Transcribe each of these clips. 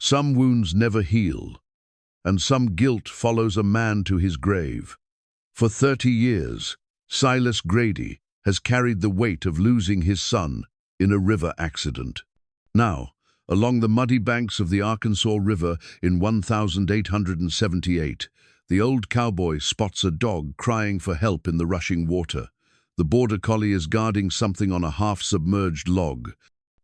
Some wounds never heal, and some guilt follows a man to his grave. For 30 years, Silas Grady has carried the weight of losing his son in a river accident. Now, along the muddy banks of the Arkansas River in 1878, the old cowboy spots a dog crying for help in the rushing water. The border collie is guarding something on a half-submerged log.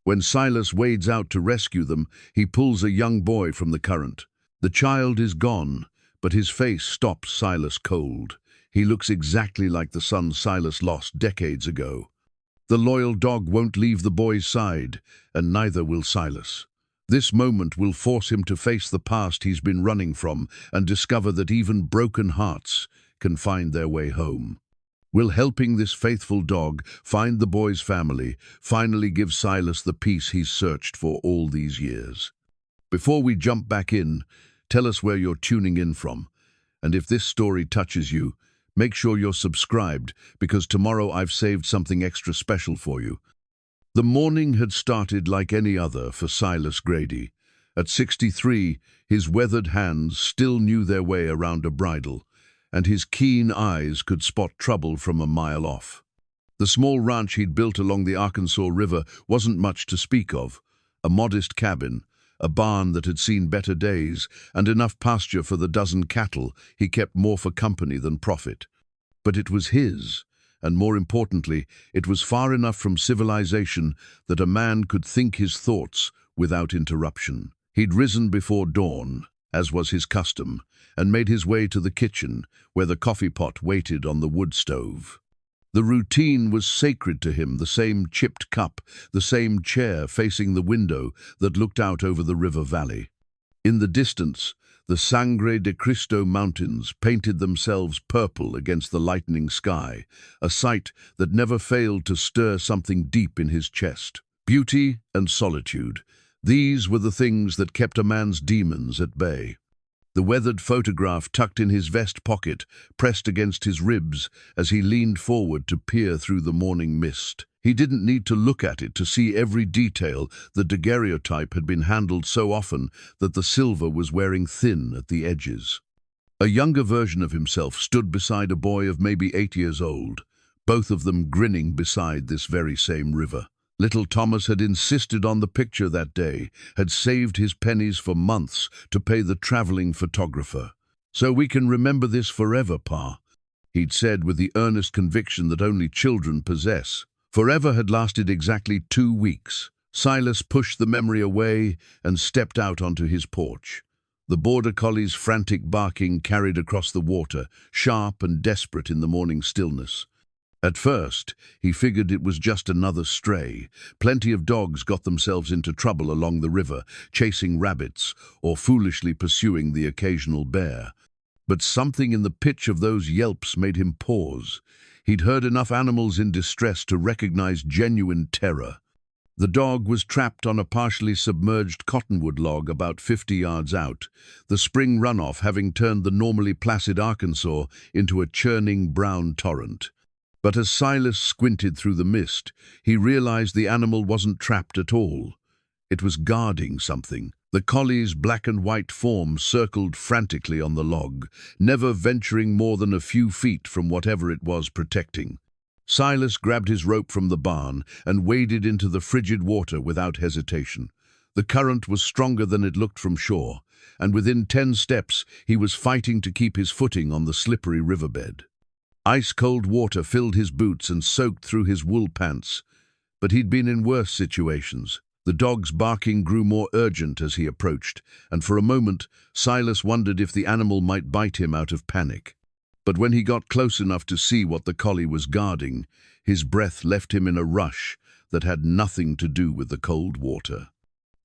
When Silas wades out to rescue them, he pulls a young boy from the current. The child is gone, but his face stops Silas cold. He looks exactly like the son Silas lost decades ago. The loyal dog won't leave the boy's side, and neither will Silas. This moment will force him to face the past he's been running from and discover that even broken hearts can find their way home. Will helping this faithful dog find the boy's family finally give Silas the peace he's searched for all these years? Before we jump back in, tell us where you're tuning in from. And if this story touches you, make sure you're subscribed, because tomorrow I've saved something extra special for you. The morning had started like any other for Silas Grady. At 63, his weathered hands still knew their way around a bridle, and his keen eyes could spot trouble from a mile off. The small ranch he'd built along the Arkansas River wasn't much to speak of. A modest cabin, a barn that had seen better days, and enough pasture for the dozen cattle he kept more for company than profit. But it was his, and more importantly, it was far enough from civilization that a man could think his thoughts without interruption. He'd risen before dawn, as was his custom, and made his way to the kitchen, where the coffee pot waited on the wood stove. The routine was sacred to him, the same chipped cup, the same chair facing the window that looked out over the river valley. In the distance, the Sangre de Cristo Mountains painted themselves purple against the lightening sky, a sight that never failed to stir something deep in his chest. Beauty and solitude, these were the things that kept a man's demons at bay. The weathered photograph tucked in his vest pocket pressed against his ribs as he leaned forward to peer through the morning mist. He didn't need to look at it to see every detail. The daguerreotype had been handled so often that the silver was wearing thin at the edges. A younger version of himself stood beside a boy of maybe 8 years old, both of them grinning beside this very same river. Little Thomas had insisted on the picture that day, had saved his pennies for months to pay the traveling photographer. "So we can remember this forever, Pa," he'd said with the earnest conviction that only children possess. Forever had lasted exactly 2 weeks. Silas pushed the memory away and stepped out onto his porch. The border collie's frantic barking carried across the water, sharp and desperate in the morning stillness. At first, he figured it was just another stray. Plenty of dogs got themselves into trouble along the river, chasing rabbits or foolishly pursuing the occasional bear. But something in the pitch of those yelps made him pause. He'd heard enough animals in distress to recognize genuine terror. The dog was trapped on a partially submerged cottonwood log about 50 yards out, the spring runoff having turned the normally placid Arkansas into a churning brown torrent. But as Silas squinted through the mist, he realized the animal wasn't trapped at all. It was guarding something. The collie's black and white form circled frantically on the log, never venturing more than a few feet from whatever it was protecting. Silas grabbed his rope from the barn and waded into the frigid water without hesitation. The current was stronger than it looked from shore, and within 10 steps he was fighting to keep his footing on the slippery riverbed. Ice-cold water filled his boots and soaked through his wool pants, but he'd been in worse situations. The dog's barking grew more urgent as he approached, and for a moment Silas wondered if the animal might bite him out of panic. But when he got close enough to see what the collie was guarding, his breath left him in a rush that had nothing to do with the cold water.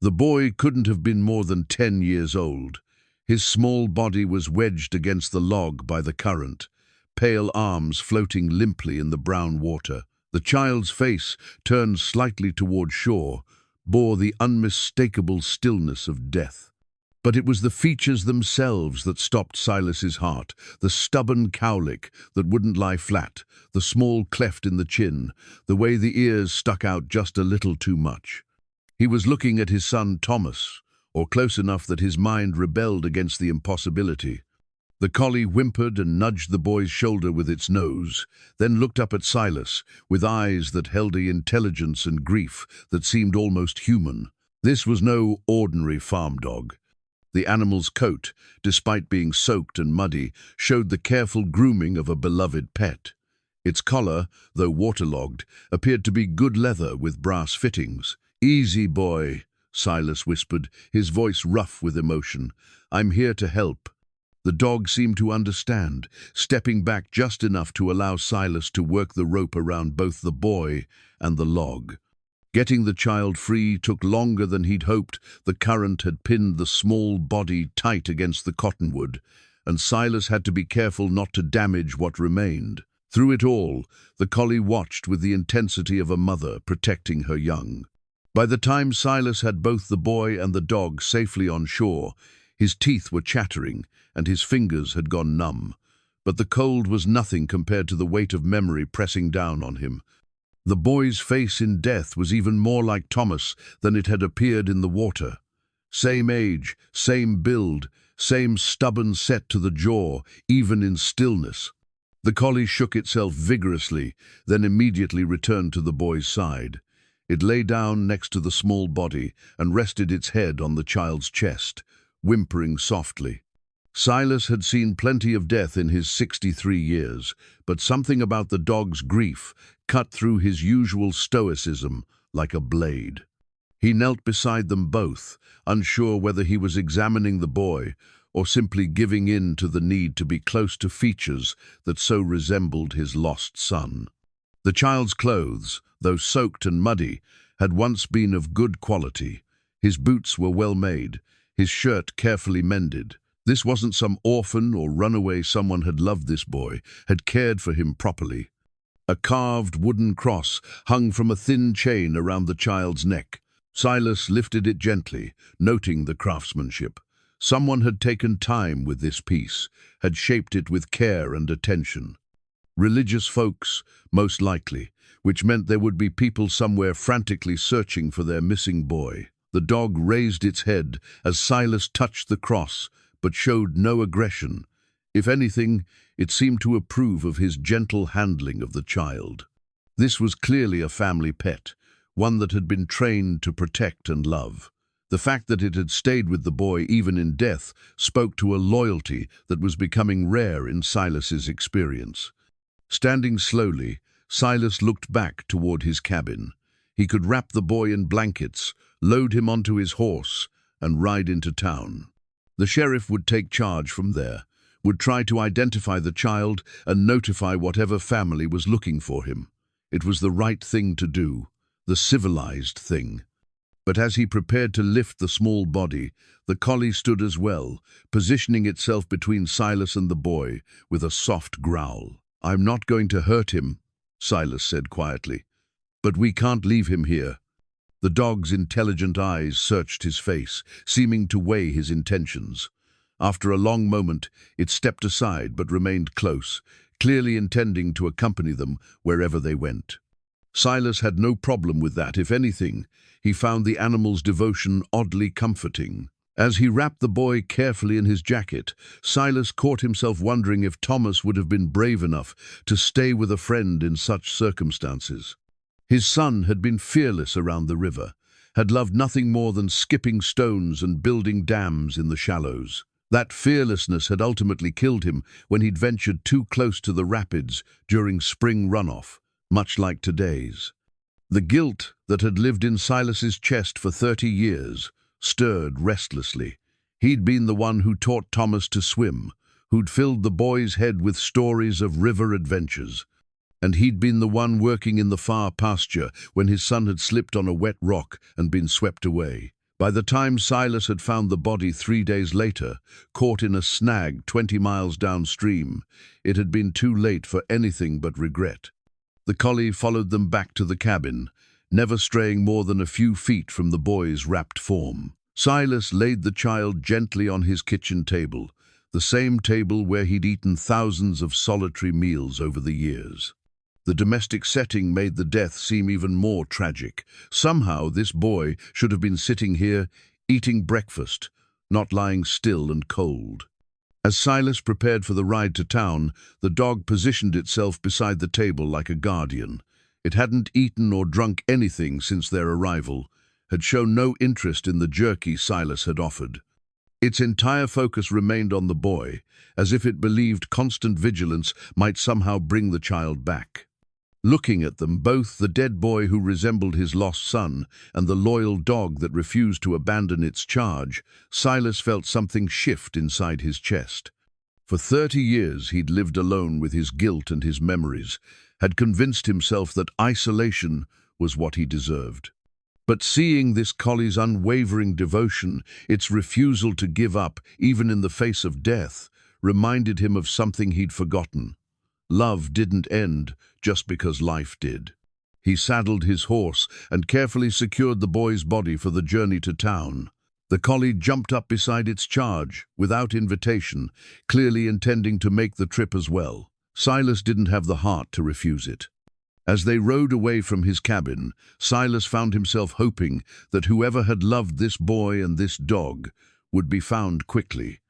The boy couldn't have been more than 10 years old. His small body was wedged against the log by the current, pale arms floating limply in the brown water. The child's face, turned slightly toward shore, bore the unmistakable stillness of death. But it was the features themselves that stopped Silas's heart, the stubborn cowlick that wouldn't lie flat, the small cleft in the chin, the way the ears stuck out just a little too much. He was looking at his son Thomas, or close enough that his mind rebelled against the impossibility. The collie whimpered and nudged the boy's shoulder with its nose, then looked up at Silas, with eyes that held an intelligence and grief that seemed almost human. This was no ordinary farm dog. The animal's coat, despite being soaked and muddy, showed the careful grooming of a beloved pet. Its collar, though waterlogged, appeared to be good leather with brass fittings. "Easy, boy," Silas whispered, his voice rough with emotion. "I'm here to help." The dog seemed to understand, stepping back just enough to allow Silas to work the rope around both the boy and the log. Getting the child free took longer than he'd hoped. The current had pinned the small body tight against the cottonwood, and Silas had to be careful not to damage what remained. Through it all, the collie watched with the intensity of a mother protecting her young. By the time Silas had both the boy and the dog safely on shore, his teeth were chattering and his fingers had gone numb. But the cold was nothing compared to the weight of memory pressing down on him. The boy's face in death was even more like Thomas than it had appeared in the water. Same age, same build, same stubborn set to the jaw, even in stillness. The collie shook itself vigorously, then immediately returned to the boy's side. It lay down next to the small body and rested its head on the child's chest, whimpering softly. Silas had seen plenty of death in his 63 years, but something about the dog's grief cut through his usual stoicism like a blade. He knelt beside them both, unsure whether he was examining the boy or simply giving in to the need to be close to features that so resembled his lost son. The child's clothes, though soaked and muddy, had once been of good quality. His boots were well made, his shirt carefully mended. This wasn't some orphan or runaway. Someone had loved this boy, had cared for him properly. A carved wooden cross hung from a thin chain around the child's neck. Silas lifted it gently, noting the craftsmanship. Someone had taken time with this piece, had shaped it with care and attention. Religious folks, most likely, which meant there would be people somewhere frantically searching for their missing boy. The dog raised its head as Silas touched the cross, but showed no aggression. If anything, it seemed to approve of his gentle handling of the child. This was clearly a family pet, one that had been trained to protect and love. The fact that it had stayed with the boy even in death spoke to a loyalty that was becoming rare in Silas's experience. Standing slowly, Silas looked back toward his cabin. He could wrap the boy in blankets, load him onto his horse, and ride into town. The sheriff would take charge from there, would try to identify the child and notify whatever family was looking for him. It was the right thing to do, the civilized thing. But as he prepared to lift the small body, the collie stood as well, positioning itself between Silas and the boy with a soft growl. "I'm not going to hurt him," Silas said quietly, "but we can't leave him here." The dog's intelligent eyes searched his face, seeming to weigh his intentions. After a long moment, it stepped aside but remained close, clearly intending to accompany them wherever they went. Silas had no problem with that. If anything, he found the animal's devotion oddly comforting. As he wrapped the boy carefully in his jacket, Silas caught himself wondering if Thomas would have been brave enough to stay with a friend in such circumstances. His son had been fearless around the river, had loved nothing more than skipping stones and building dams in the shallows. That fearlessness had ultimately killed him when he'd ventured too close to the rapids during spring runoff, much like today's. The guilt that had lived in Silas's chest for 30 years stirred restlessly. He'd been the one who taught Thomas to swim, who'd filled the boy's head with stories of river adventures. And he'd been the one working in the far pasture when his son had slipped on a wet rock and been swept away. By the time Silas had found the body 3 days later, caught in a snag 20 miles downstream, it had been too late for anything but regret. The collie followed them back to the cabin, never straying more than a few feet from the boy's wrapped form. Silas laid the child gently on his kitchen table, the same table where he'd eaten thousands of solitary meals over the years. The domestic setting made the death seem even more tragic. Somehow this boy should have been sitting here, eating breakfast, not lying still and cold. As Silas prepared for the ride to town, the dog positioned itself beside the table like a guardian. It hadn't eaten or drunk anything since their arrival, had shown no interest in the jerky Silas had offered. Its entire focus remained on the boy, as if it believed constant vigilance might somehow bring the child back. Looking at them, both the dead boy who resembled his lost son and the loyal dog that refused to abandon its charge, Silas felt something shift inside his chest. For 30 years he'd lived alone with his guilt and his memories, had convinced himself that isolation was what he deserved. But seeing this collie's unwavering devotion, its refusal to give up, even in the face of death, reminded him of something he'd forgotten. Love didn't end just because life did. He saddled his horse and carefully secured the boy's body for the journey to town. The collie jumped up beside its charge, without invitation, clearly intending to make the trip as well. Silas didn't have the heart to refuse it. As they rode away from his cabin, Silas found himself hoping that whoever had loved this boy and this dog would be found quickly.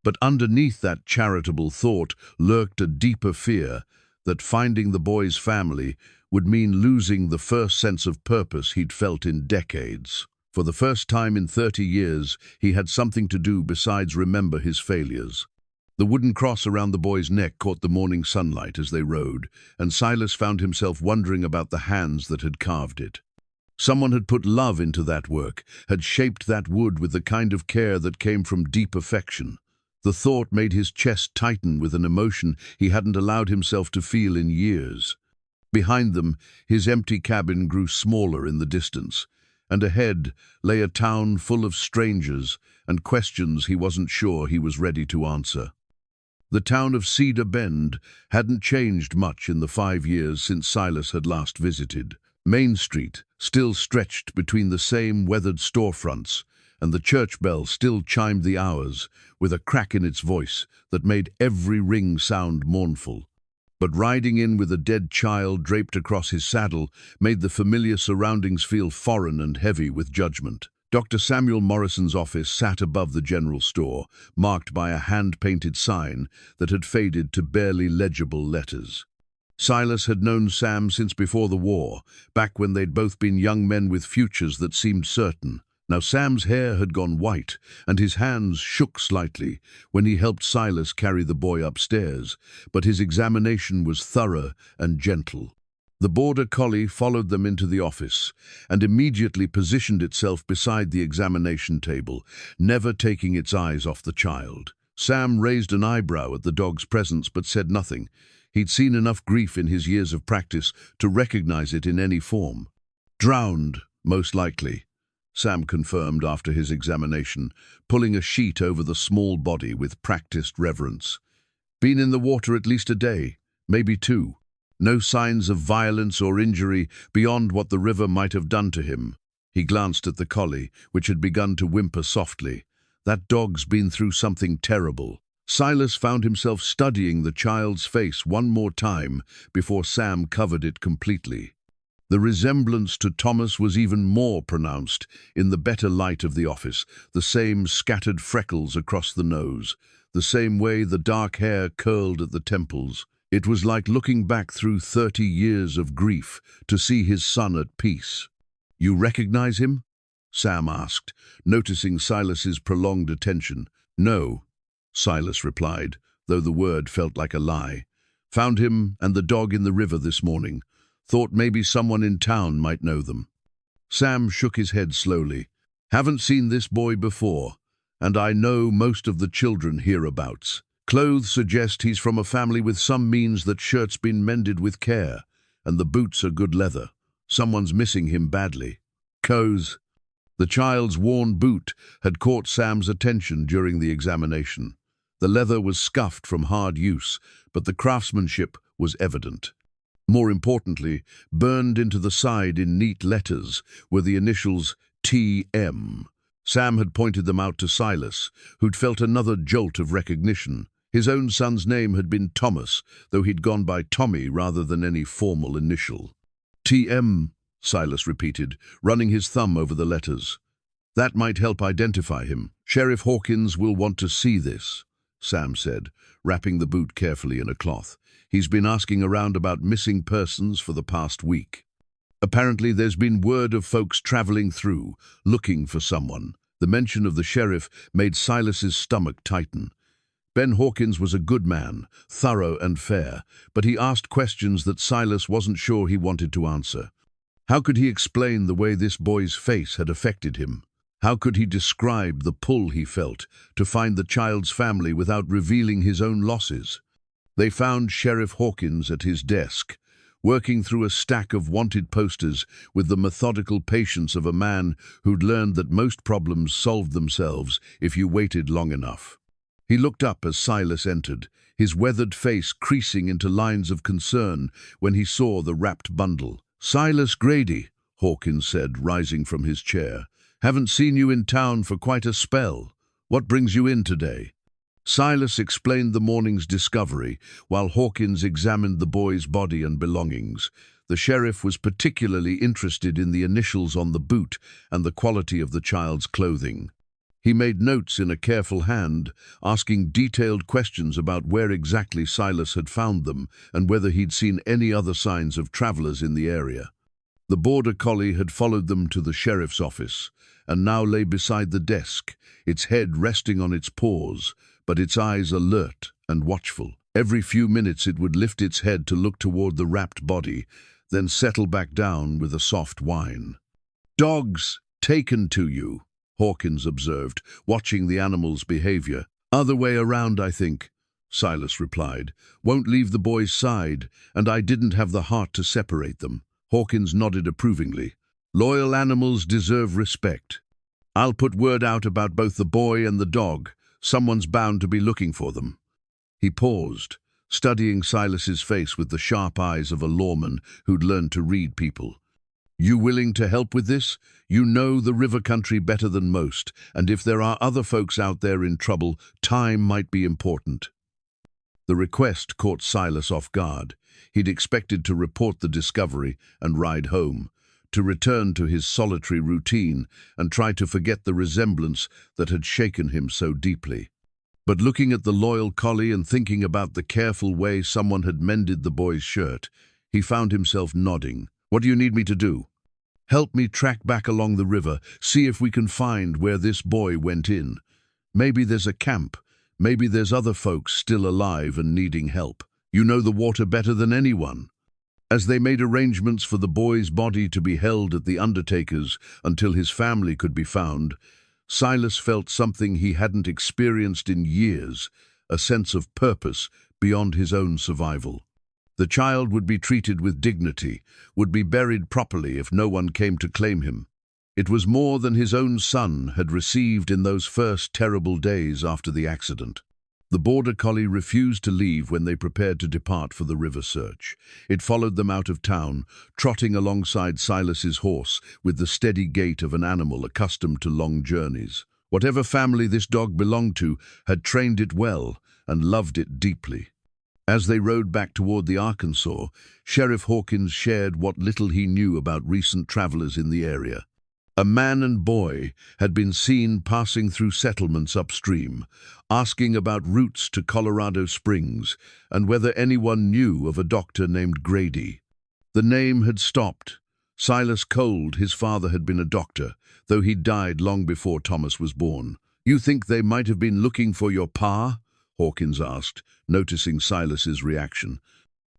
But underneath that charitable thought lurked a deeper fear that finding the boy's family would mean losing the first sense of purpose he'd felt in decades. For the first time in 30 years, he had something to do besides remember his failures. The wooden cross around the boy's neck caught the morning sunlight as they rode, and Silas found himself wondering about the hands that had carved it. Someone had put love into that work, had shaped that wood with the kind of care that came from deep affection. The thought made his chest tighten with an emotion he hadn't allowed himself to feel in years. Behind them, his empty cabin grew smaller in the distance, and ahead lay a town full of strangers and questions he wasn't sure he was ready to answer. The town of Cedar Bend hadn't changed much in the 5 years since Silas had last visited. Main Street still stretched between the same weathered storefronts, and the church bell still chimed the hours with a crack in its voice that made every ring sound mournful. But riding in with a dead child draped across his saddle made the familiar surroundings feel foreign and heavy with judgment. Dr. Samuel Morrison's office sat above the general store, marked by a hand-painted sign that had faded to barely legible letters. Silas had known Sam since before the war, back when they'd both been young men with futures that seemed certain. Now Sam's hair had gone white, and his hands shook slightly when he helped Silas carry the boy upstairs, but his examination was thorough and gentle. The border collie followed them into the office and immediately positioned itself beside the examination table, never taking its eyes off the child. Sam raised an eyebrow at the dog's presence but said nothing. He'd seen enough grief in his years of practice to recognize it in any form. "Drowned, most likely," Sam confirmed after his examination, pulling a sheet over the small body with practiced reverence. "Been in the water at least a day, maybe 2. No signs of violence or injury beyond what the river might have done to him." He glanced at the collie, which had begun to whimper softly. "That dog's been through something terrible." Silas found himself studying the child's face one more time before Sam covered it completely. The resemblance to Thomas was even more pronounced in the better light of the office, the same scattered freckles across the nose, the same way the dark hair curled at the temples. It was like looking back through 30 years of grief to see his son at peace. "You recognize him?" Sam asked, noticing Silas's prolonged attention. "No," Silas replied, though the word felt like a lie. "Found him and the dog in the river this morning. Thought maybe someone in town might know them." Sam shook his head slowly. "Haven't seen this boy before, and I know most of the children hereabouts. Clothes suggest he's from a family with some means that shirt's been mended with care, and the boots are good leather. Someone's missing him badly." "Coz." The child's worn boot had caught Sam's attention during the examination. The leather was scuffed from hard use, but the craftsmanship was evident. More importantly, burned into the side in neat letters were the initials T.M. Sam had pointed them out to Silas, who'd felt another jolt of recognition. His own son's name had been Thomas, though he'd gone by Tommy rather than any formal initial. "T.M., Silas repeated, running his thumb over the letters. That might help identify him. Sheriff Hawkins will want to see this, Sam said, wrapping the boot carefully in a cloth. He's been asking around about missing persons for the past week. Apparently there's been word of folks traveling through, looking for someone. The mention of the sheriff made Silas's stomach tighten. Ben Hawkins was a good man, thorough and fair, but he asked questions that Silas wasn't sure he wanted to answer. How could he explain the way this boy's face had affected him? How could he describe the pull he felt to find the child's family without revealing his own losses? They found Sheriff Hawkins at his desk, working through a stack of wanted posters with the methodical patience of a man who'd learned that most problems solved themselves if you waited long enough. He looked up as Silas entered, his weathered face creasing into lines of concern when he saw the wrapped bundle. "Silas Grady," Hawkins said, rising from his chair. "Haven't seen you in town for quite a spell. What brings you in today?" Silas explained the morning's discovery, while Hawkins examined the boy's body and belongings. The sheriff was particularly interested in the initials on the boot and the quality of the child's clothing. He made notes in a careful hand, asking detailed questions about where exactly Silas had found them and whether he'd seen any other signs of travelers in the area. The border collie had followed them to the sheriff's office and now lay beside the desk, its head resting on its paws, but its eyes alert and watchful. Every few minutes it would lift its head to look toward the wrapped body, then settle back down with a soft whine. "Dogs taken to you," Hawkins observed, watching the animal's behavior. "Other way around, I think," Silas replied. "Won't leave the boy's side, and I didn't have the heart to separate them." Hawkins nodded approvingly. "Loyal animals deserve respect. I'll put word out about both the boy and the dog. Someone's bound to be looking for them." He paused, studying Silas's face with the sharp eyes of a lawman who'd learned to read people. "You willing to help with this? You know the river country better than most, and if there are other folks out there in trouble, time might be important." The request caught Silas off guard. He'd expected to report the discovery and ride home, to return to his solitary routine and try to forget the resemblance that had shaken him so deeply. But looking at the loyal collie and thinking about the careful way someone had mended the boy's shirt, he found himself nodding. "What do you need me to do?" "Help me track back along the river, see if we can find where this boy went in. Maybe there's a camp, maybe there's other folks still alive and needing help. You know the water better than anyone." As they made arrangements for the boy's body to be held at the undertaker's until his family could be found, Silas felt something he hadn't experienced in years, a sense of purpose beyond his own survival. The child would be treated with dignity, would be buried properly if no one came to claim him. It was more than his own son had received in those first terrible days after the accident. The border collie refused to leave when they prepared to depart for the river search. It followed them out of town, trotting alongside Silas's horse with the steady gait of an animal accustomed to long journeys. Whatever family this dog belonged to had trained it well and loved it deeply. As they rode back toward the Arkansas, Sheriff Hawkins shared what little he knew about recent travelers in the area. A man and boy had been seen passing through settlements upstream, asking about routes to Colorado Springs and whether anyone knew of a doctor named Grady. The name had stopped. Silas Cold, his father, had been a doctor, though he died long before Thomas was born. "You think they might have been looking for your pa?" Hawkins asked, noticing Silas's reaction.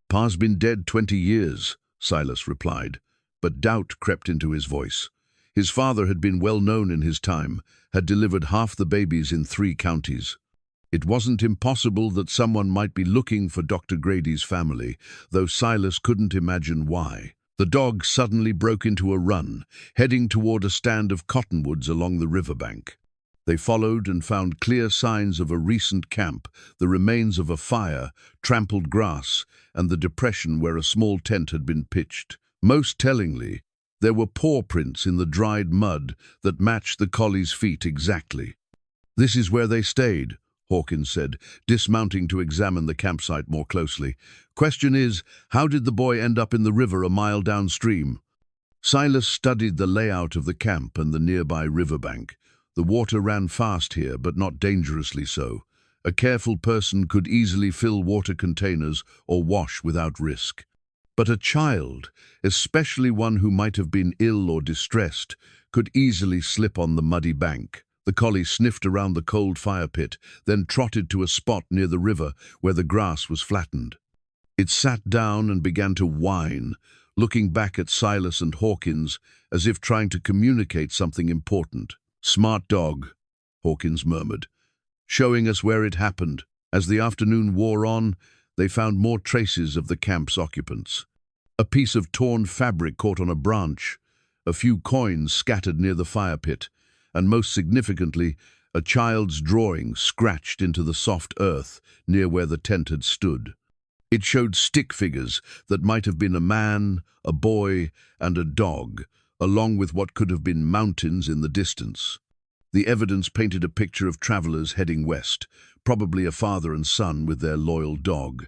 "Pa's been dead 20 years, Silas replied, but doubt crept into his voice. His father had been well known in his time, had delivered half the babies in 3 counties. It wasn't impossible that someone might be looking for Dr. Grady's family, though Silas couldn't imagine why. The dog suddenly broke into a run, heading toward a stand of cottonwoods along the riverbank. They followed and found clear signs of a recent camp, the remains of a fire, trampled grass, and the depression where a small tent had been pitched. Most tellingly, there were paw prints in the dried mud that matched the collie's feet exactly. "This is where they stayed," Hawkins said, dismounting to examine the campsite more closely. "Question is, how did the boy end up in the river a mile downstream?" Silas studied the layout of the camp and the nearby riverbank. The water ran fast here, but not dangerously so. A careful person could easily fill water containers or wash without risk. But a child, especially one who might have been ill or distressed, could easily slip on the muddy bank. The collie sniffed around the cold fire pit, then trotted to a spot near the river where the grass was flattened. It sat down and began to whine, looking back at Silas and Hawkins as if trying to communicate something important. "Smart dog," Hawkins murmured, "showing us where it happened." As the afternoon wore on, they found more traces of the camp's occupants. A piece of torn fabric caught on a branch, a few coins scattered near the fire pit, and most significantly, a child's drawing scratched into the soft earth near where the tent had stood. It showed stick figures that might have been a man, a boy, and a dog, along with what could have been mountains in the distance. The evidence painted a picture of travelers heading west, probably a father and son with their loyal dog.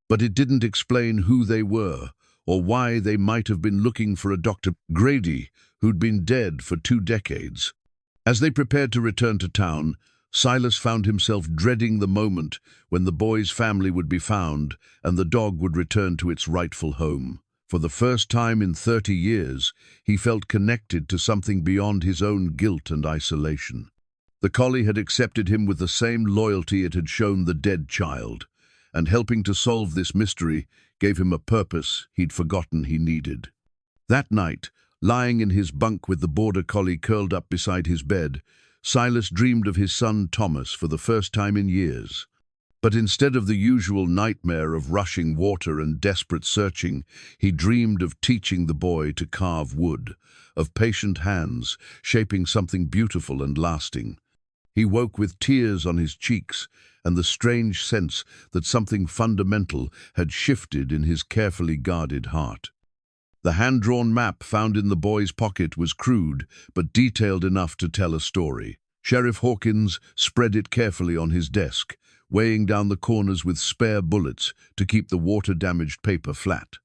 But it didn't explain who they were, or why they might have been looking for a Dr. Grady, who'd been dead for 2 decades. As they prepared to return to town, Silas found himself dreading the moment when the boy's family would be found and the dog would return to its rightful home. For the first time in 30 years, he felt connected to something beyond his own guilt and isolation. The collie had accepted him with the same loyalty it had shown the dead child, and helping to solve this mystery gave him a purpose he'd forgotten he needed. That night, lying in his bunk with the border collie curled up beside his bed, Silas dreamed of his son Thomas for the first time in years. But instead of the usual nightmare of rushing water and desperate searching, he dreamed of teaching the boy to carve wood, of patient hands shaping something beautiful and lasting. He woke with tears on his cheeks and the strange sense that something fundamental had shifted in his carefully guarded heart. The hand-drawn map found in the boy's pocket was crude, but detailed enough to tell a story. Sheriff Hawkins spread it carefully on his desk, weighing down the corners with spare bullets to keep the water-damaged paper flat.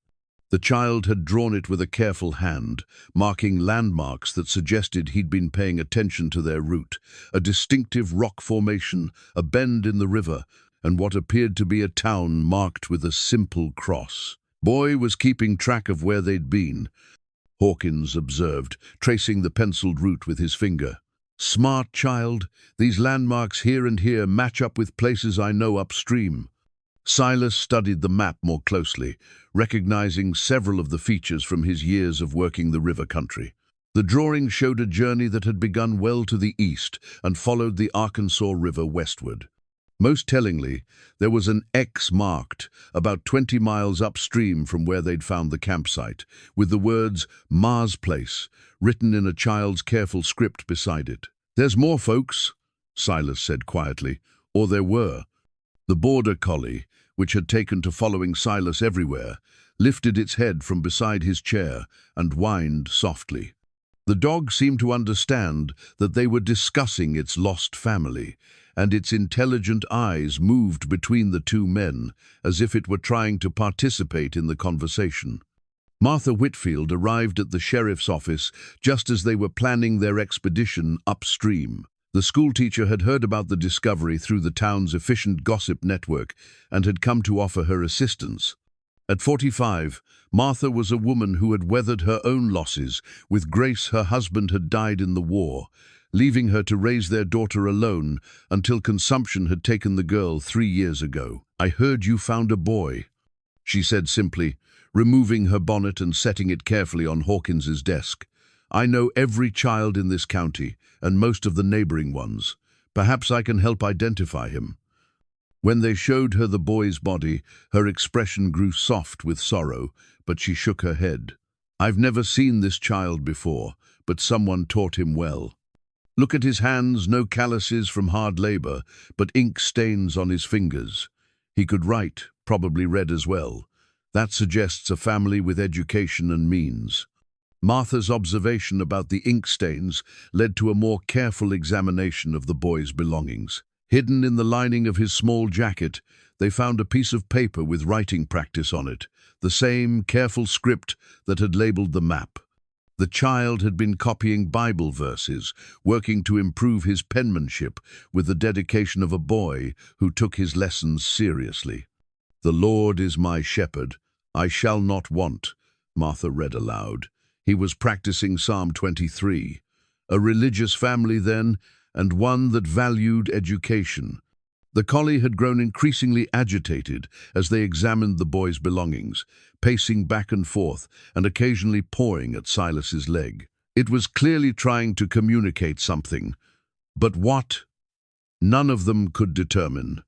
The child had drawn it with a careful hand, marking landmarks that suggested he'd been paying attention to their route, a distinctive rock formation, a bend in the river, and what appeared to be a town marked with a simple cross. Boy was keeping track of where they'd been, Hawkins observed, tracing the penciled route with his finger. "Smart child, these landmarks here and here match up with places I know upstream." Silas studied the map more closely, recognizing several of the features from his years of working the river country. The drawing showed a journey that had begun well to the east and followed the Arkansas River westward. Most tellingly, there was an X marked about 20 miles upstream from where they'd found the campsite, with the words "Mars Place" written in a child's careful script beside it. "There's more, folks," Silas said quietly, or there were. The border collie, which had taken to following Silas everywhere, lifted its head from beside his chair and whined softly. The dog seemed to understand that they were discussing its lost family, and its intelligent eyes moved between the two men, as if it were trying to participate in the conversation. Martha Whitfield arrived at the sheriff's office just as they were planning their expedition upstream. The schoolteacher had heard about the discovery through the town's efficient gossip network and had come to offer her assistance. At 45, Martha was a woman who had weathered her own losses. With Grace, her husband had died in the war, leaving her to raise their daughter alone until consumption had taken the girl 3 years ago. "I heard you found a boy," she said simply, removing her bonnet and setting it carefully on Hawkins's desk. "I know every child in this county, and most of the neighboring ones. Perhaps I can help identify him." When they showed her the boy's body, her expression grew soft with sorrow, but she shook her head. "I've never seen this child before, but someone taught him well. Look at his hands, no calluses from hard labor, but ink stains on his fingers. He could write, probably read as well. That suggests a family with education and means." Martha's observation about the ink stains led to a more careful examination of the boy's belongings. Hidden in the lining of his small jacket, they found a piece of paper with writing practice on it, the same careful script that had labeled the map. The child had been copying Bible verses, working to improve his penmanship with the dedication of a boy who took his lessons seriously. "The Lord is my shepherd, I shall not want," Martha read aloud. He was practicing Psalm 23. A religious family then, and one that valued education. The collie had grown increasingly agitated as they examined the boy's belongings, pacing back and forth and occasionally pawing at Silas's leg. It was clearly trying to communicate something, but what? None of them could determine.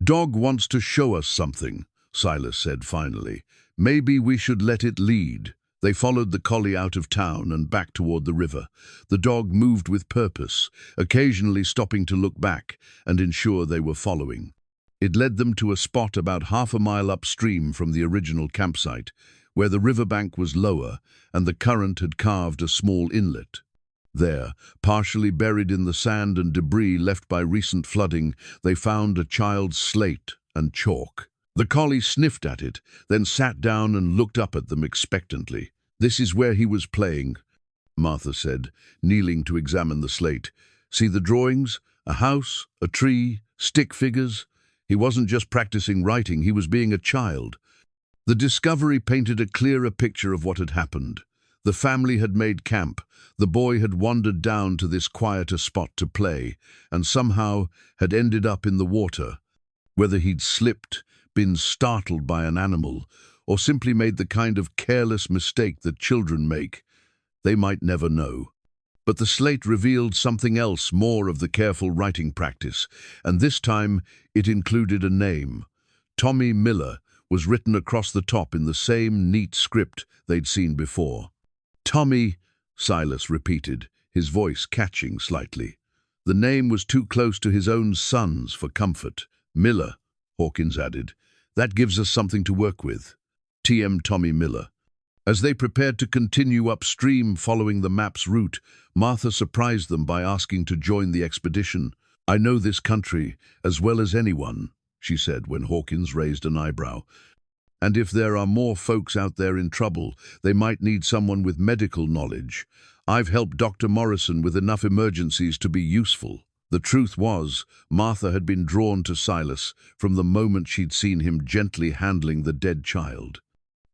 "Dog wants to show us something," Silas said finally. "Maybe we should let it lead." They followed the collie out of town and back toward the river. The dog moved with purpose, occasionally stopping to look back and ensure they were following. It led them to a spot about half a mile upstream from the original campsite, where the riverbank was lower and the current had carved a small inlet. There, partially buried in the sand and debris left by recent flooding, they found a child's slate and chalk. The collie sniffed at it, then sat down and looked up at them expectantly. "This is where he was playing," Martha said, kneeling to examine the slate. "See the drawings? A house, a tree, stick figures. He wasn't just practicing writing, he was being a child." The discovery painted a clearer picture of what had happened. The family had made camp. The boy had wandered down to this quieter spot to play, and somehow had ended up in the water. Whether he'd slipped, been startled by an animal, or simply made the kind of careless mistake that children make, they might never know. But the slate revealed something else, more of the careful writing practice, and this time it included a name. Tommy Miller was written across the top in the same neat script they'd seen before. "Tommy," Silas repeated, his voice catching slightly. The name was too close to his own son's for comfort. "Miller," Hawkins added. "That gives us something to work with." TM Tommy Miller. As they prepared to continue upstream following the map's route, Martha surprised them by asking to join the expedition. "I know this country as well as anyone," she said when Hawkins raised an eyebrow. "And if there are more folks out there in trouble, they might need someone with medical knowledge. I've helped Dr. Morrison with enough emergencies to be useful." The truth was, Martha had been drawn to Silas from the moment she'd seen him gently handling the dead child.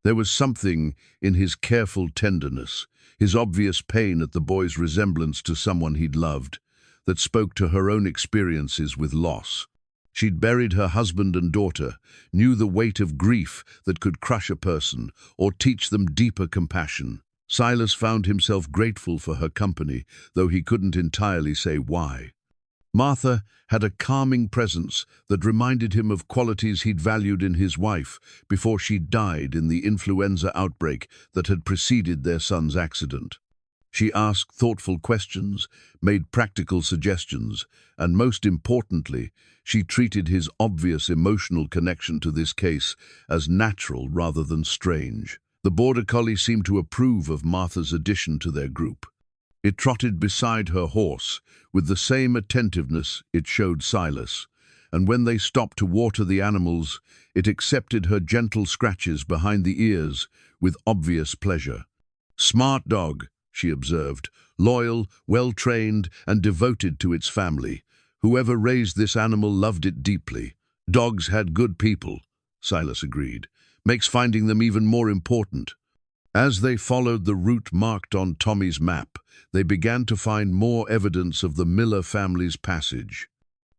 There was something in his careful tenderness, his obvious pain at the boy's resemblance to someone he'd loved, that spoke to her own experiences with loss. She'd buried her husband and daughter, knew the weight of grief that could crush a person or teach them deeper compassion. Silas found himself grateful for her company, though he couldn't entirely say why. Martha had a calming presence that reminded him of qualities he'd valued in his wife before she died in the influenza outbreak that had preceded their son's accident. She asked thoughtful questions, made practical suggestions, and most importantly, she treated his obvious emotional connection to this case as natural rather than strange. The border collie seemed to approve of Martha's addition to their group. It trotted beside her horse with the same attentiveness it showed Silas, and when they stopped to water the animals, it accepted her gentle scratches behind the ears with obvious pleasure. "Smart dog," she observed, "loyal, well-trained, and devoted to its family. Whoever raised this animal loved it deeply." "Dogs had good people," Silas agreed. "Makes finding them even more important." As they followed the route marked on Tommy's map, they began to find more evidence of the Miller family's passage.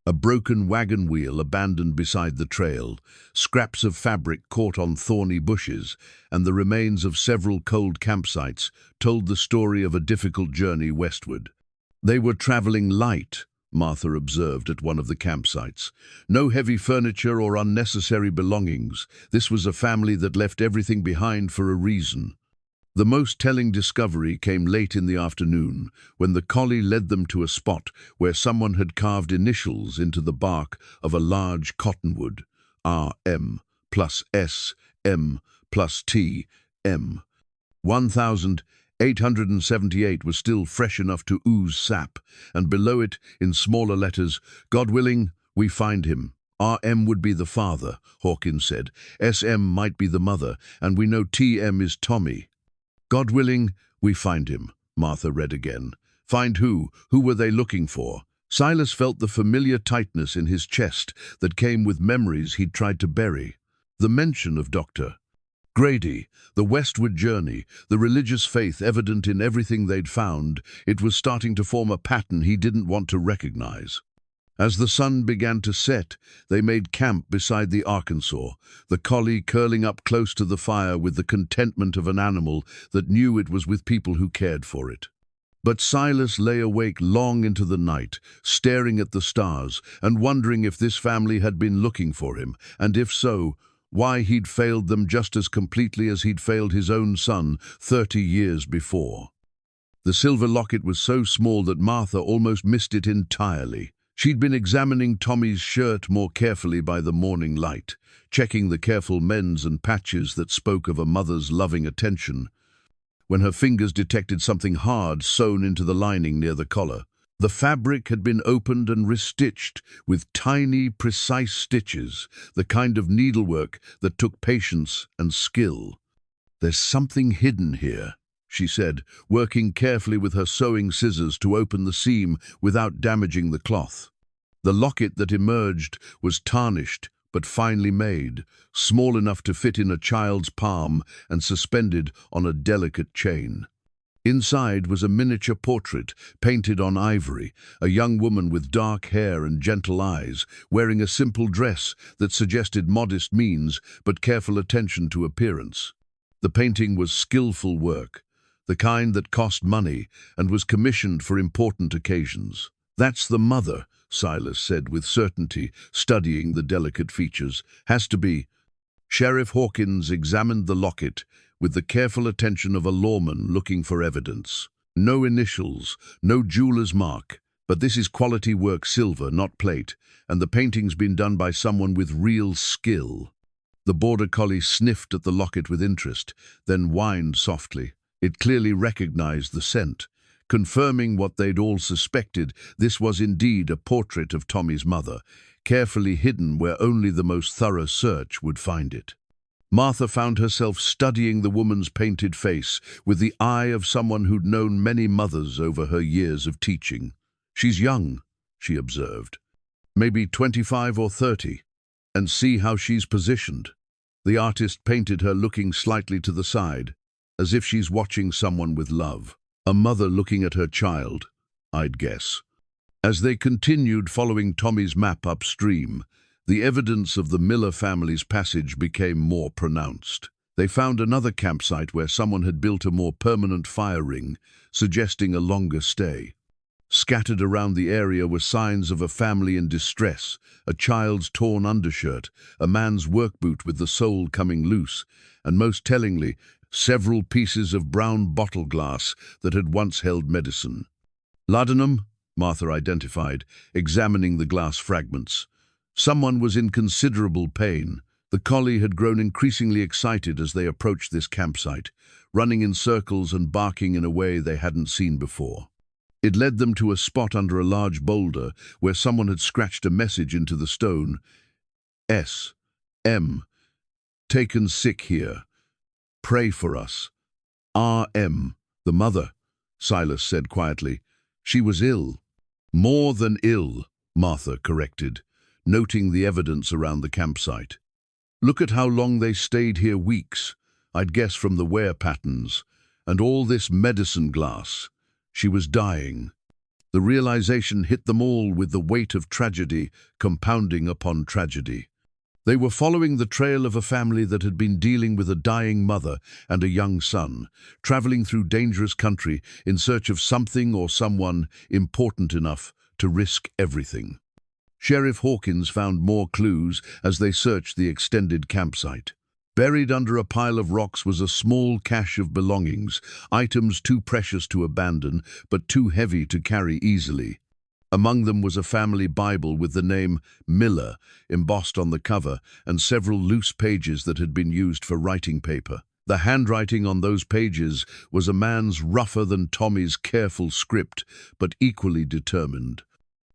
A broken wagon wheel abandoned beside the trail, scraps of fabric caught on thorny bushes, and the remains of several cold campsites told the story of a difficult journey westward. They were traveling light, Martha observed at one of the campsites. No heavy furniture or unnecessary belongings. This was a family that left everything behind for a reason. The most telling discovery came late in the afternoon, when the collie led them to a spot where someone had carved initials into the bark of a large cottonwood. R.M. plus S. M. plus T. M. 1,878 was still fresh enough to ooze sap, and below it, in smaller letters, "God willing, we find him." R.M. would be the father, Hawkins said. S.M. might be the mother, and we know T.M. is Tommy. "God willing, "We find him," Martha read again. "Find who? Who were they looking for?" Silas felt the familiar tightness in his chest that came with memories he'd tried to bury. The mention of Dr. Grady, the westward journey, the religious faith evident in everything they'd found, it was starting to form a pattern he didn't want to recognize. As the sun began to set, they made camp beside the Arkansas, the collie curling up close to the fire with the contentment of an animal that knew it was with people who cared for it. But Silas lay awake long into the night, staring at the stars and wondering if this family had been looking for him, and if so, why he'd failed them just as completely as he'd failed his own son 30 years before. The silver locket was so small that Martha almost missed it entirely. She'd been examining Tommy's shirt more carefully by the morning light, checking the careful mends and patches that spoke of a mother's loving attention, when her fingers detected something hard sewn into the lining near the collar. The fabric had been opened and restitched with tiny, precise stitches, the kind of needlework that took patience and skill. "There's something hidden here," she said, working carefully with her sewing scissors to open the seam without damaging the cloth. The locket that emerged was tarnished but finely made, small enough to fit in a child's palm and suspended on a delicate chain. Inside was a miniature portrait, painted on ivory, a young woman with dark hair and gentle eyes, wearing a simple dress that suggested modest means but careful attention to appearance. The painting was skillful work, the kind that cost money and was commissioned for important occasions. "That's the mother," Silas said with certainty, studying the delicate features. "Has to be." Sheriff Hawkins examined the locket with the careful attention of a lawman looking for evidence. "No initials, no jeweler's mark, but this is quality work, silver, not plate, and the painting's been done by someone with real skill." The border collie sniffed at the locket with interest, then whined softly. It clearly recognized the scent. Confirming what they'd all suspected, this was indeed a portrait of Tommy's mother, carefully hidden where only the most thorough search would find it. Martha found herself studying the woman's painted face with the eye of someone who'd known many mothers over her years of teaching. "She's young," she observed. "Maybe 25 or 30. And see how she's positioned." The artist painted her looking slightly to the side, as if she's watching someone with love. A mother looking at her child, I'd guess. As they continued following Tommy's map upstream, the evidence of the Miller family's passage became more pronounced. They found another campsite where someone had built a more permanent fire ring, suggesting a longer stay. Scattered around the area were signs of a family in distress, a child's torn undershirt, a man's work boot with the sole coming loose, and most tellingly, several pieces of brown bottle glass that had once held medicine. "Laudanum," Martha identified, examining the glass fragments. Someone was in considerable pain. The collie had grown increasingly excited as they approached this campsite, running in circles and barking in a way they hadn't seen before. It led them to a spot under a large boulder where someone had scratched a message into the stone. "S.M. Taken sick here. Pray for us." "R.M. The mother," Silas said quietly. "She was ill." "More than ill," Martha corrected, noting the evidence around the campsite. "Look at how long they stayed here, weeks, I'd guess from the wear patterns, and all this medicine glass. She was dying." The realization hit them all with the weight of tragedy compounding upon tragedy. They were following the trail of a family that had been dealing with a dying mother and a young son, traveling through dangerous country in search of something or someone important enough to risk everything. Sheriff Hawkins found more clues as they searched the extended campsite. Buried under a pile of rocks was a small cache of belongings, items too precious to abandon, but too heavy to carry easily. Among them was a family Bible with the name Miller embossed on the cover and several loose pages that had been used for writing paper. The handwriting on those pages was a man's rougher than Tommy's careful script, but equally determined.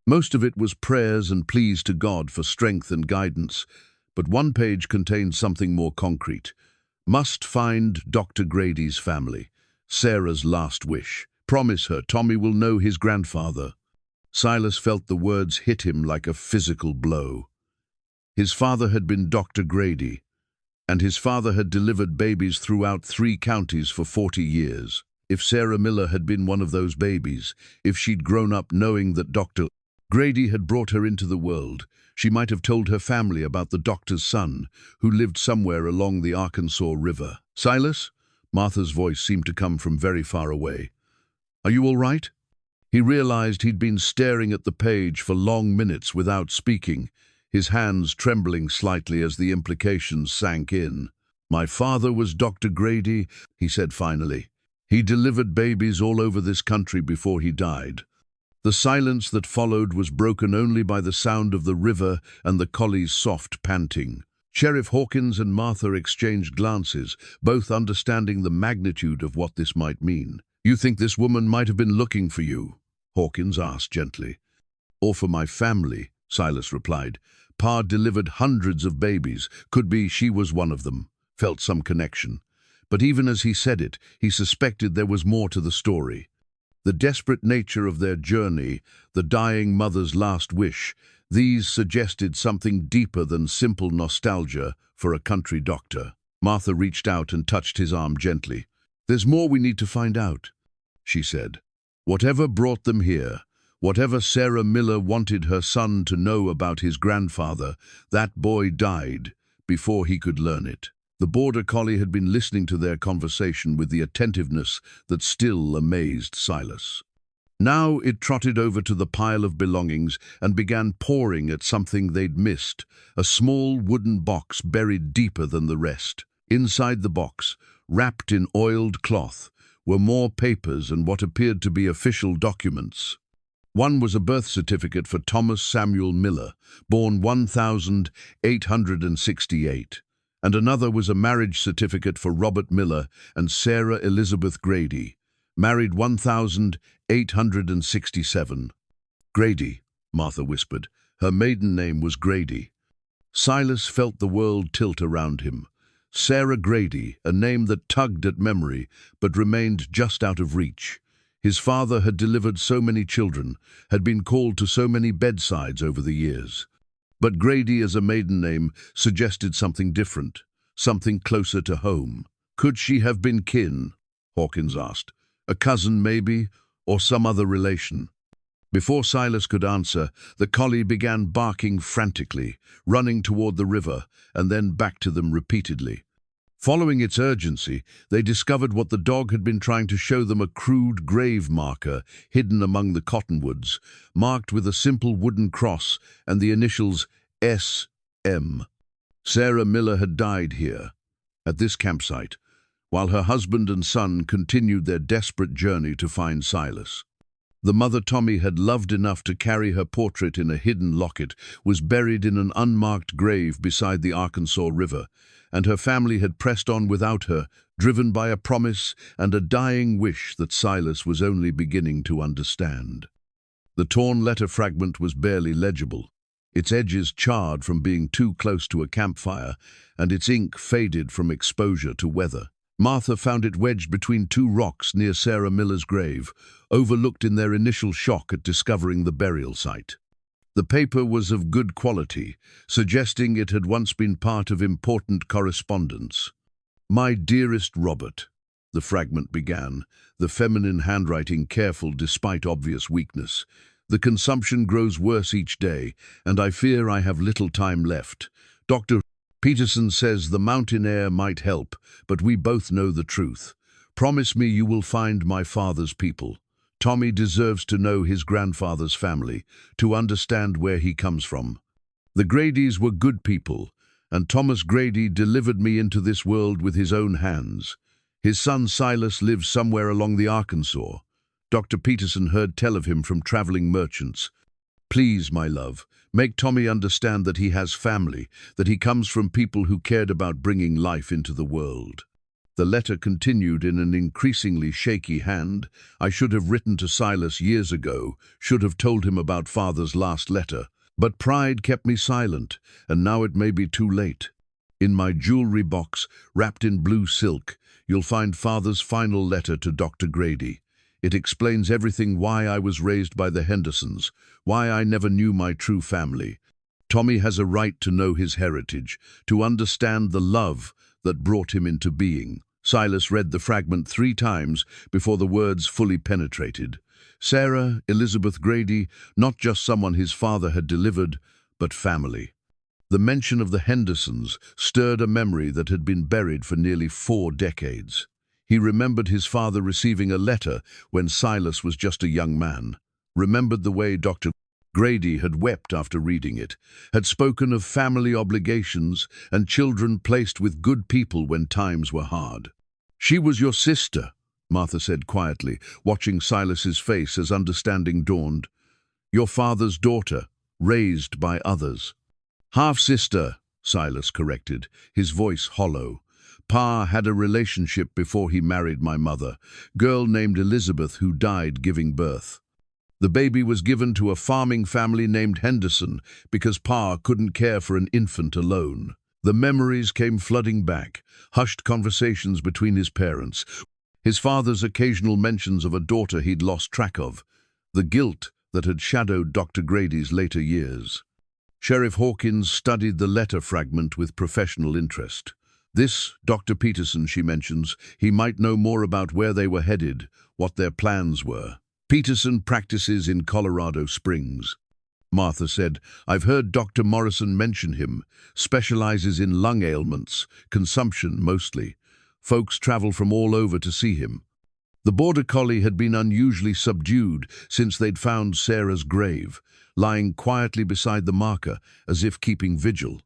Most of it was prayers and pleas to God for strength and guidance, but one page contained something more concrete. "Must find Dr. Grady's family. Sarah's last wish. Promise her Tommy will know his grandfather. Silas felt the words hit him like a physical blow. His father had been Dr. Grady, and his father had delivered babies throughout 3 counties for 40 years. If Sarah Miller had been one of those babies, if she'd grown up knowing that Dr. Grady had brought her into the world, she might have told her family about the doctor's son, who lived somewhere along the Arkansas River. "Silas?" Martha's voice seemed to come from very far away. "Are you all right?" He realized he'd been staring at the page for long minutes without speaking, his hands trembling slightly as the implications sank in. "My father was Dr. Grady," he said finally. "He delivered babies all over this country before he died." The silence that followed was broken only by the sound of the river and the collie's soft panting. Sheriff Hawkins and Martha exchanged glances, both understanding the magnitude of what this might mean. "You think this woman might have been looking for you?" Hawkins asked gently. "Or for my family," Silas replied. "Pa delivered hundreds of babies. Could be she was one of them." Felt some connection. But even as he said it, he suspected there was more to the story. The desperate nature of their journey, the dying mother's last wish, these suggested something deeper than simple nostalgia for a country doctor. Martha reached out and touched his arm gently. "There's more we need to find out," she said. "Whatever brought them here, whatever Sarah Miller wanted her son to know about his grandfather, that boy died before he could learn it." The border collie had been listening to their conversation with the attentiveness that still amazed Silas. Now it trotted over to the pile of belongings and began pawing at something they'd missed, a small wooden box buried deeper than the rest. Inside the box, wrapped in oiled cloth, were more papers and what appeared to be official documents. One was a birth certificate for Thomas Samuel Miller, born 1868. And another was a marriage certificate for Robert Miller and Sarah Elizabeth Grady, married 1867. "Grady," Martha whispered. Her maiden name was Grady. Silas felt the world tilt around him. Sarah Grady, a name that tugged at memory, but remained just out of reach. His father had delivered so many children, had been called to so many bedsides over the years. But Grady as a maiden name suggested something different, something closer to home. Could she have been kin? Hawkins asked. A cousin maybe, or some other relation. Before Silas could answer, the collie began barking frantically, running toward the river, and then back to them repeatedly. Following its urgency, they discovered what the dog had been trying to show them, a crude grave marker hidden among the cottonwoods, marked with a simple wooden cross and the initials S.M. Sarah Miller had died here, at this campsite, while her husband and son continued their desperate journey to find Silas. The mother Tommy had loved enough to carry her portrait in a hidden locket was buried in an unmarked grave beside the Arkansas River, and her family had pressed on without her, driven by a promise and a dying wish that Silas was only beginning to understand. The torn letter fragment was barely legible, its edges charred from being too close to a campfire, and its ink faded from exposure to weather. Martha found it wedged between 2 rocks near Sarah Miller's grave, overlooked in their initial shock at discovering the burial site. The paper was of good quality, suggesting it had once been part of important correspondence. "My dearest Robert," the fragment began, the feminine handwriting careful despite obvious weakness. "The consumption grows worse each day, and I fear I have little time left. Dr. Peterson says the mountain air might help, but we both know the truth. Promise me you will find my father's people. Tommy deserves to know his grandfather's family, to understand where he comes from. The Gradys were good people, and Thomas Grady delivered me into this world with his own hands. His son Silas lives somewhere along the Arkansas. Dr. Peterson heard tell of him from traveling merchants. Please, my love, make Tommy understand that he has family, that he comes from people who cared about bringing life into the world." The letter continued in an increasingly shaky hand. "I should have written to Silas years ago, should have told him about Father's last letter. But pride kept me silent, and now it may be too late. In my jewelry box, wrapped in blue silk, you'll find Father's final letter to Dr. Grady. It explains everything: why I was raised by the Hendersons, why I never knew my true family. Tommy has a right to know his heritage, to understand the love that brought him into being. Silas read the fragment 3 times before the words fully penetrated. Sarah Elizabeth Grady, not just someone his father had delivered, but family. The mention of the Hendersons stirred a memory that had been buried for nearly 4 decades. He remembered his father receiving a letter when Silas was just a young man, remembered the way Dr. Grady had wept after reading it, had spoken of family obligations and children placed with good people when times were hard. "She was your sister," Martha said quietly, watching Silas's face as understanding dawned. "Your father's daughter, raised by others." "Half-sister," Silas corrected, his voice hollow. "Pa had a relationship before he married my mother, girl named Elizabeth who died giving birth. The baby was given to a farming family named Henderson because Pa couldn't care for an infant alone." The memories came flooding back, hushed conversations between his parents, his father's occasional mentions of a daughter he'd lost track of, the guilt that had shadowed Dr. Grady's later years. Sheriff Hawkins studied the letter fragment with professional interest. "This, Dr. Peterson," she mentions, "he might know more about where they were headed, what their plans were." "Peterson practices in Colorado Springs," Martha said. "I've heard Dr. Morrison mention him. Specializes in lung ailments, consumption mostly. Folks travel from all over to see him." The border collie had been unusually subdued since they'd found Sarah's grave, lying quietly beside the marker as if keeping vigil.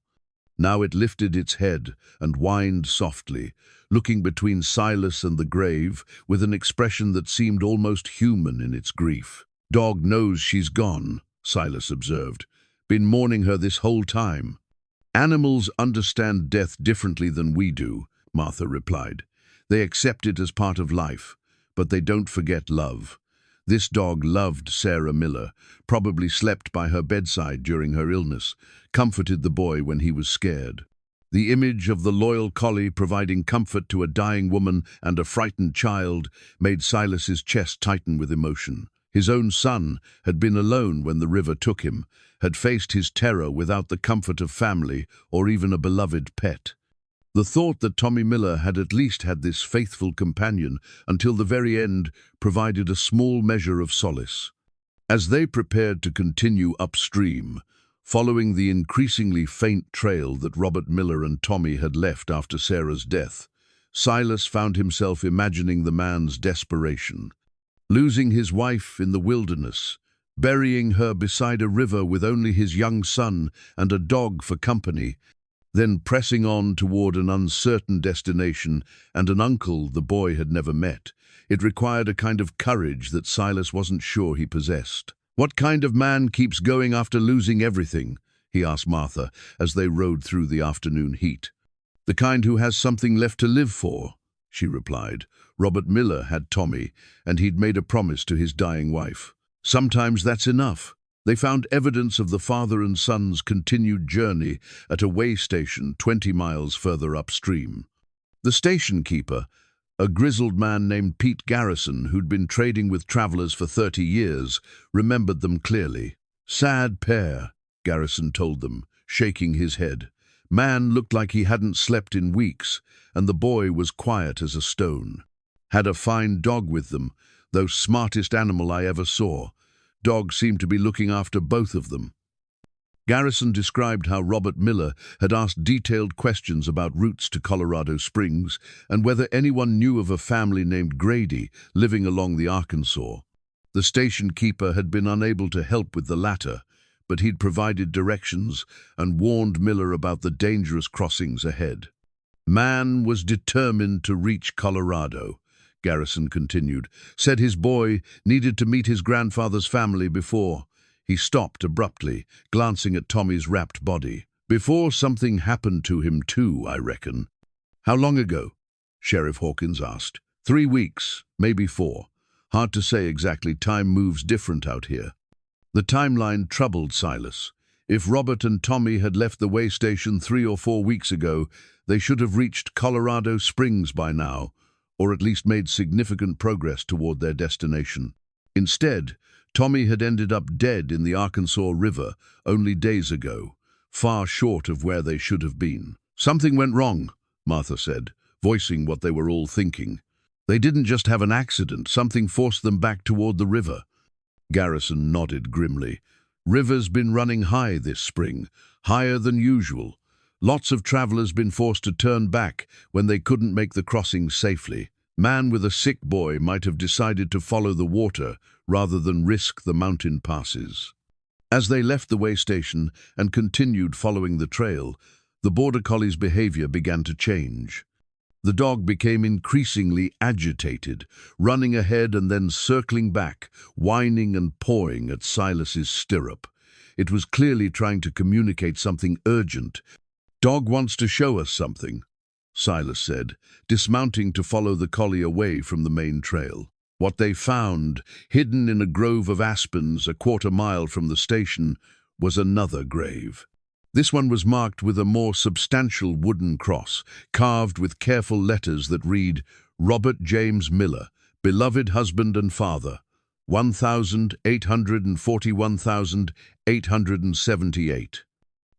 Now it lifted its head and whined softly, looking between Silas and the grave with an expression that seemed almost human in its grief. "Dog knows she's gone," Silas observed. "Been mourning her this whole time." "Animals understand death differently than we do," Martha replied. "They accept it as part of life, but they don't forget love. This dog loved Sarah Miller, probably slept by her bedside during her illness, comforted the boy when he was scared." The image of the loyal collie providing comfort to a dying woman and a frightened child made Silas's chest tighten with emotion. His own son had been alone when the river took him, had faced his terror without the comfort of family or even a beloved pet. The thought that Tommy Miller had at least had this faithful companion until the very end provided a small measure of solace. As they prepared to continue upstream, following the increasingly faint trail that Robert Miller and Tommy had left after Sarah's death, Silas found himself imagining the man's desperation. Losing his wife in the wilderness, burying her beside a river with only his young son and a dog for company, then pressing on toward an uncertain destination and an uncle the boy had never met. It required a kind of courage that Silas wasn't sure he possessed. "What kind of man keeps going after losing everything?" he asked Martha as they rode through the afternoon heat. "The kind who has something left to live for," she replied. "Robert Miller had Tommy, and he'd made a promise to his dying wife. Sometimes that's enough." They found evidence of the father and son's continued journey at a way station 20 miles further upstream. The station keeper, a grizzled man named Pete Garrison, who'd been trading with travelers for 30 years, remembered them clearly. "Sad pair," Garrison told them, shaking his head. "Man looked like he hadn't slept in weeks, and the boy was quiet as a stone. Had a fine dog with them, though smartest animal I ever saw. Dog seemed to be looking after both of them." Garrison described how Robert Miller had asked detailed questions about routes to Colorado Springs and whether anyone knew of a family named Grady living along the Arkansas. The station keeper had been unable to help with the latter, but he'd provided directions and warned Miller about the dangerous crossings ahead. "Man was determined to reach Colorado," Garrison continued, "said his boy needed to meet his grandfather's family before." He stopped abruptly, glancing at Tommy's wrapped body. "Before something happened to him too, I reckon." "How long ago?" Sheriff Hawkins asked. 3 weeks, maybe 4. Hard to say exactly, time moves different out here." The timeline troubled Silas. If Robert and Tommy had left the way station 3 or 4 weeks ago, they should have reached Colorado Springs by now, or at least made significant progress toward their destination. Instead, Tommy had ended up dead in the Arkansas River only days ago, far short of where they should have been. "Something went wrong," Martha said, voicing what they were all thinking. "They didn't just have an accident, something forced them back toward the river." Garrison nodded grimly. "River's been running high this spring, higher than usual. Lots of travelers been forced to turn back when they couldn't make the crossing safely. Man with a sick boy might have decided to follow the water rather than risk the mountain passes." As they left the way station and continued following the trail, the border collie's behavior began to change. The dog became increasingly agitated, running ahead and then circling back, whining and pawing at Silas's stirrup. It was clearly trying to communicate something urgent. "Dog wants to show us something," Silas said, dismounting to follow the collie away from the main trail. What they found, hidden in a grove of aspens a quarter-mile from the station, was another grave. This one was marked with a more substantial wooden cross, carved with careful letters that read, "Robert James Miller, beloved husband and father, 1,841,878.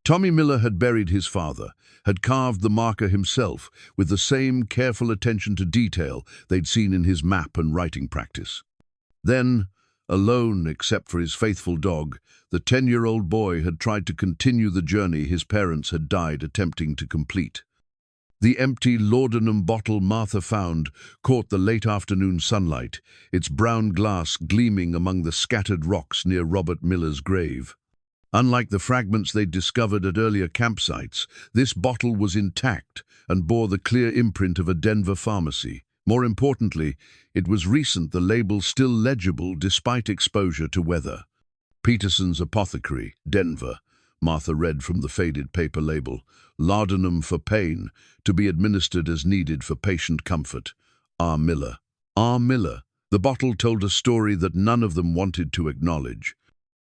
Tommy Miller had buried his father, had carved the marker himself with the same careful attention to detail they'd seen in his map and writing practice. Then, alone except for his faithful dog, the 10-year-old boy had tried to continue the journey his parents had died attempting to complete. The empty laudanum bottle Martha found caught the late afternoon sunlight, its brown glass gleaming among the scattered rocks near Robert Miller's grave. Unlike the fragments they'd discovered at earlier campsites, this bottle was intact and bore the clear imprint of a Denver pharmacy. More importantly, it was recent, the label still legible despite exposure to weather. "Peterson's Apothecary, Denver," Martha read from the faded paper label. "Laudanum for pain, to be administered as needed for patient comfort. R. Miller." R. Miller. The bottle told a story that none of them wanted to acknowledge.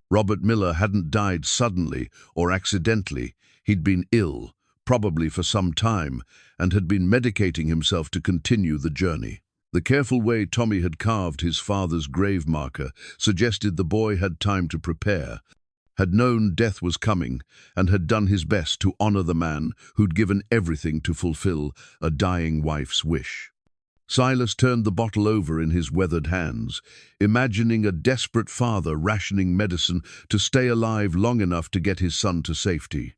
Robert Miller hadn't died suddenly or accidentally. He'd been ill, probably for some time, and had been medicating himself to continue the journey. The careful way Tommy had carved his father's grave marker suggested the boy had time to prepare, had known death was coming, and had done his best to honor the man who'd given everything to fulfill a dying wife's wish. Silas turned the bottle over in his weathered hands, imagining a desperate father rationing medicine to stay alive long enough to get his son to safety.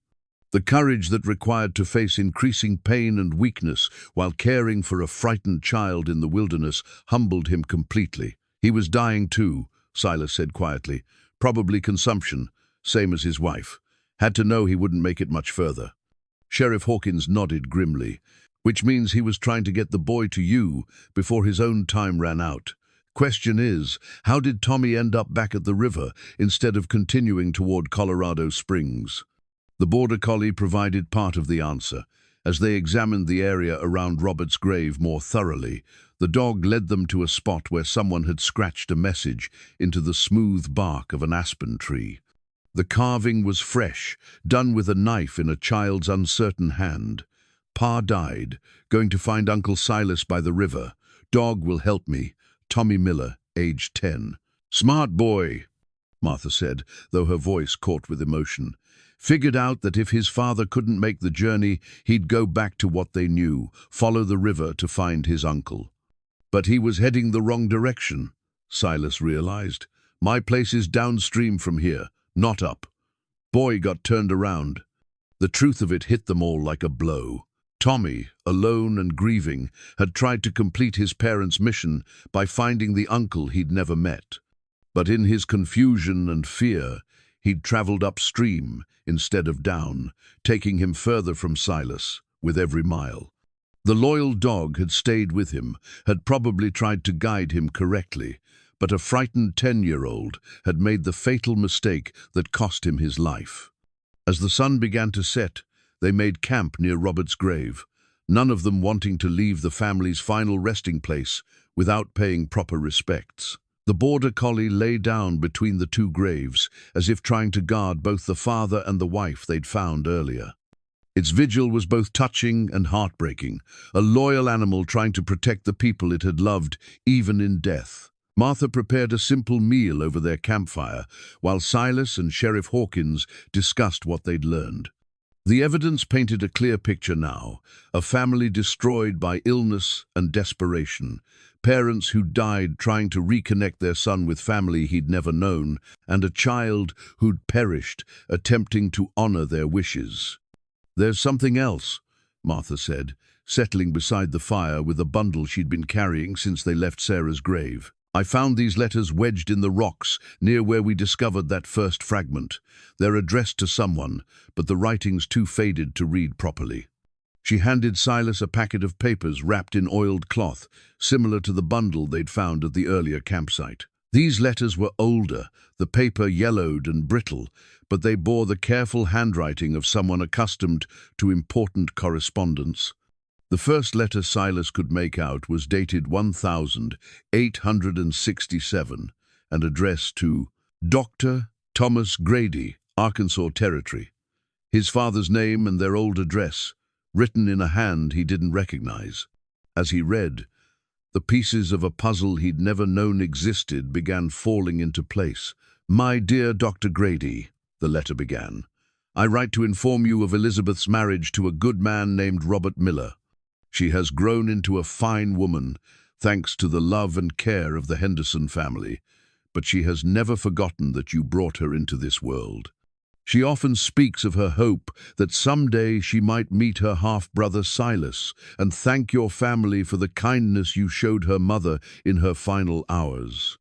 The courage that required to face increasing pain and weakness while caring for a frightened child in the wilderness humbled him completely. "He was dying too," Silas said quietly. "Probably consumption, same as his wife. Had to know he wouldn't make it much further." Sheriff Hawkins nodded grimly. "Which means he was trying to get the boy to you before his own time ran out. Question is, how did Tommy end up back at the river instead of continuing toward Colorado Springs?" The border collie provided part of the answer. As they examined the area around Robert's grave more thoroughly, the dog led them to a spot where someone had scratched a message into the smooth bark of an aspen tree. The carving was fresh, done with a knife in a child's uncertain hand. "Pa died, going to find Uncle Silas by the river. Dog will help me. Tommy Miller, age 10. "Smart boy," Martha said, though her voice caught with emotion. "Figured out that if his father couldn't make the journey, he'd go back to what they knew, follow the river to find his uncle. But he was heading the wrong direction," Silas realized. "My place is downstream from here, not up." Boy got turned around. The truth of it hit them all like a blow. Tommy, alone and grieving, had tried to complete his parents' mission by finding the uncle he'd never met. But in his confusion and fear, he'd traveled upstream instead of down, taking him further from Silas with every mile. The loyal dog had stayed with him, had probably tried to guide him correctly, but a frightened 10-year-old had made the fatal mistake that cost him his life. As the sun began to set, they made camp near Robert's grave, none of them wanting to leave the family's final resting place without paying proper respects. The border collie lay down between the two graves, as if trying to guard both the father and the wife they'd found earlier. Its vigil was both touching and heartbreaking, a loyal animal trying to protect the people it had loved, even in death. Martha prepared a simple meal over their campfire, while Silas and Sheriff Hawkins discussed what they'd learned. The evidence painted a clear picture now, a family destroyed by illness and desperation, parents who died trying to reconnect their son with family he'd never known, and a child who'd perished attempting to honor their wishes. "There's something else," Martha said, settling beside the fire with a bundle she'd been carrying since they left Sarah's grave. "I found these letters wedged in the rocks near where we discovered that first fragment. They're addressed to someone, but the writing's too faded to read properly." She handed Silas a packet of papers wrapped in oiled cloth, similar to the bundle they'd found at the earlier campsite. These letters were older, the paper yellowed and brittle, but they bore the careful handwriting of someone accustomed to important correspondence. The first letter Silas could make out was dated 1867 and addressed to Dr. Thomas Grady, Arkansas Territory. His father's name and their old address, written in a hand he didn't recognize. As he read, the pieces of a puzzle he'd never known existed began falling into place. "My dear Dr. Grady," the letter began, "I write to inform you of Elizabeth's marriage to a good man named Robert Miller. She has grown into a fine woman, thanks to the love and care of the Henderson family, but she has never forgotten that you brought her into this world. She often speaks of her hope that someday she might meet her half-brother Silas and thank your family for the kindness you showed her mother in her final hours."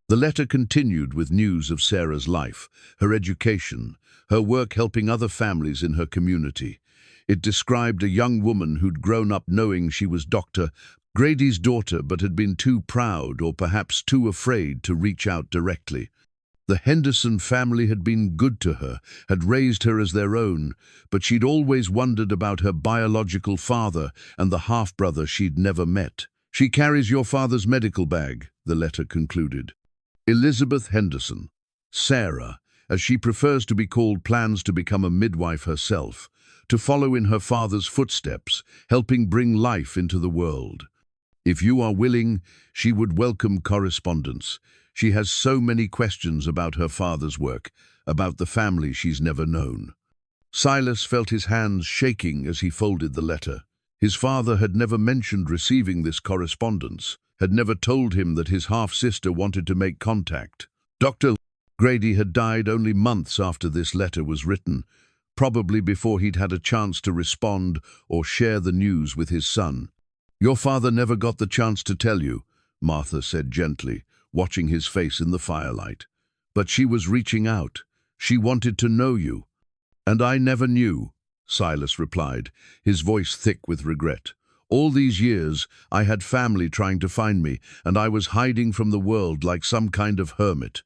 The letter continued with news of Sarah's life, her education, her work helping other families in her community. It described a young woman who'd grown up knowing she was Dr. Grady's daughter but had been too proud or perhaps too afraid to reach out directly. The Henderson family had been good to her, had raised her as their own, but she'd always wondered about her biological father and the half-brother she'd never met. "She carries your father's medical bag," the letter concluded. Elizabeth Henderson, Sarah, as she prefers to be called, plans to become a midwife herself, to follow in her father's footsteps, helping bring life into the world. If you are willing, she would welcome correspondence. She has so many questions about her father's work, about the family she's never known. Silas felt his hands shaking as he folded the letter. His father had never mentioned receiving this correspondence, had never told him that his half-sister wanted to make contact. Dr. Grady had died only months after this letter was written, probably before he'd had a chance to respond or share the news with his son. "Your father never got the chance to tell you," Martha said gently, watching his face in the firelight. "But she was reaching out. She wanted to know you." "And I never knew," Silas replied, his voice thick with regret. "All these years, I had family trying to find me, and I was hiding from the world like some kind of hermit."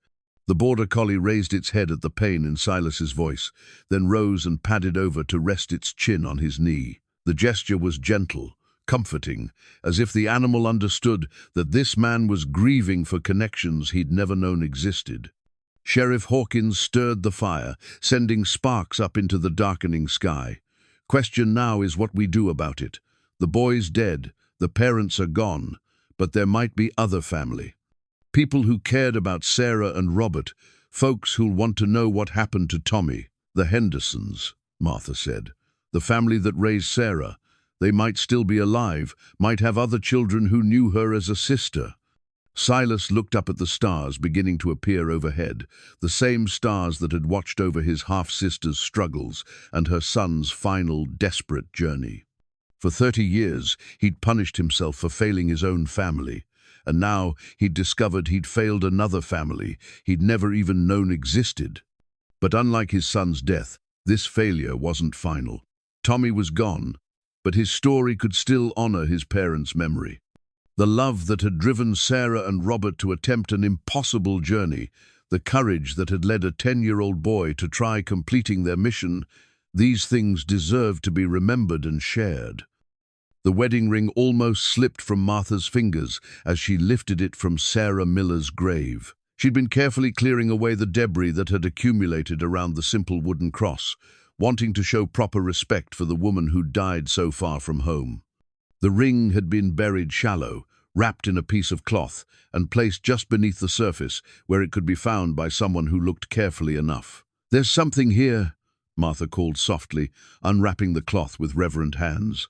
The border collie raised its head at the pain in Silas's voice, then rose and padded over to rest its chin on his knee. The gesture was gentle, comforting, as if the animal understood that this man was grieving for connections he'd never known existed. Sheriff Hawkins stirred the fire, sending sparks up into the darkening sky. "Question now is what we do about it. The boy's dead, the parents are gone, but there might be other family. People who cared about Sarah and Robert, folks who'll want to know what happened to Tommy." "The Hendersons," Martha said. "The family that raised Sarah. They might still be alive, might have other children who knew her as a sister." Silas looked up at the stars beginning to appear overhead, the same stars that had watched over his half-sister's struggles and her son's final, desperate journey. For 30 years, he'd punished himself for failing his own family, and now he'd discovered he'd failed another family he'd never even known existed. But unlike his son's death, this failure wasn't final. Tommy was gone, but his story could still honor his parents' memory. The love that had driven Sarah and Robert to attempt an impossible journey, the courage that had led a 10-year-old boy to try completing their mission, these things deserved to be remembered and shared. The wedding ring almost slipped from Martha's fingers as she lifted it from Sarah Miller's grave. She'd been carefully clearing away the debris that had accumulated around the simple wooden cross, wanting to show proper respect for the woman who died so far from home. The ring had been buried shallow, wrapped in a piece of cloth, and placed just beneath the surface, where it could be found by someone who looked carefully enough. "There's something here," Martha called softly, unwrapping the cloth with reverent hands.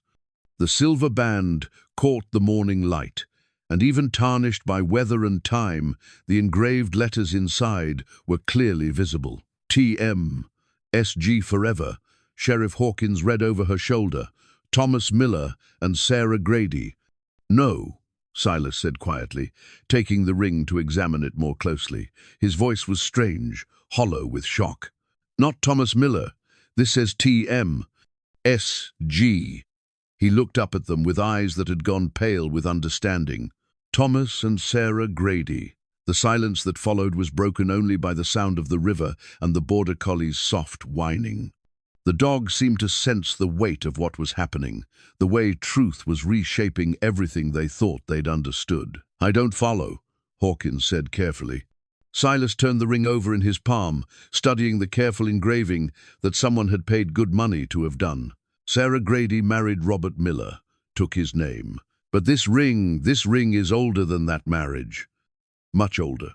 The silver band caught the morning light, and even tarnished by weather and time, the engraved letters inside were clearly visible. T.M. S.G. Forever, Sheriff Hawkins read over her shoulder. Thomas Miller and Sarah Grady. "No," Silas said quietly, taking the ring to examine it more closely. His voice was strange, hollow with shock. "Not Thomas Miller. This says T.M. S.G." He looked up at them with eyes that had gone pale with understanding. Thomas and Sarah Grady. The silence that followed was broken only by the sound of the river and the border collie's soft whining. The dog seemed to sense the weight of what was happening, the way truth was reshaping everything they thought they'd understood. "I don't follow," Hawkins said carefully. Silas turned the ring over in his palm, studying the careful engraving that someone had paid good money to have done. Sarah Grady married Robert Miller, took his name. But this ring is older than that marriage. Much older.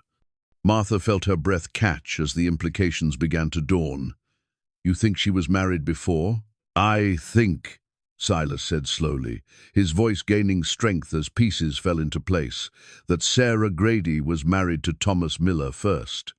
Martha felt her breath catch as the implications began to dawn. "You think she was married before?" "I think," Silas said slowly, his voice gaining strength as pieces fell into place, "that Sarah Grady was married to Thomas Miller first,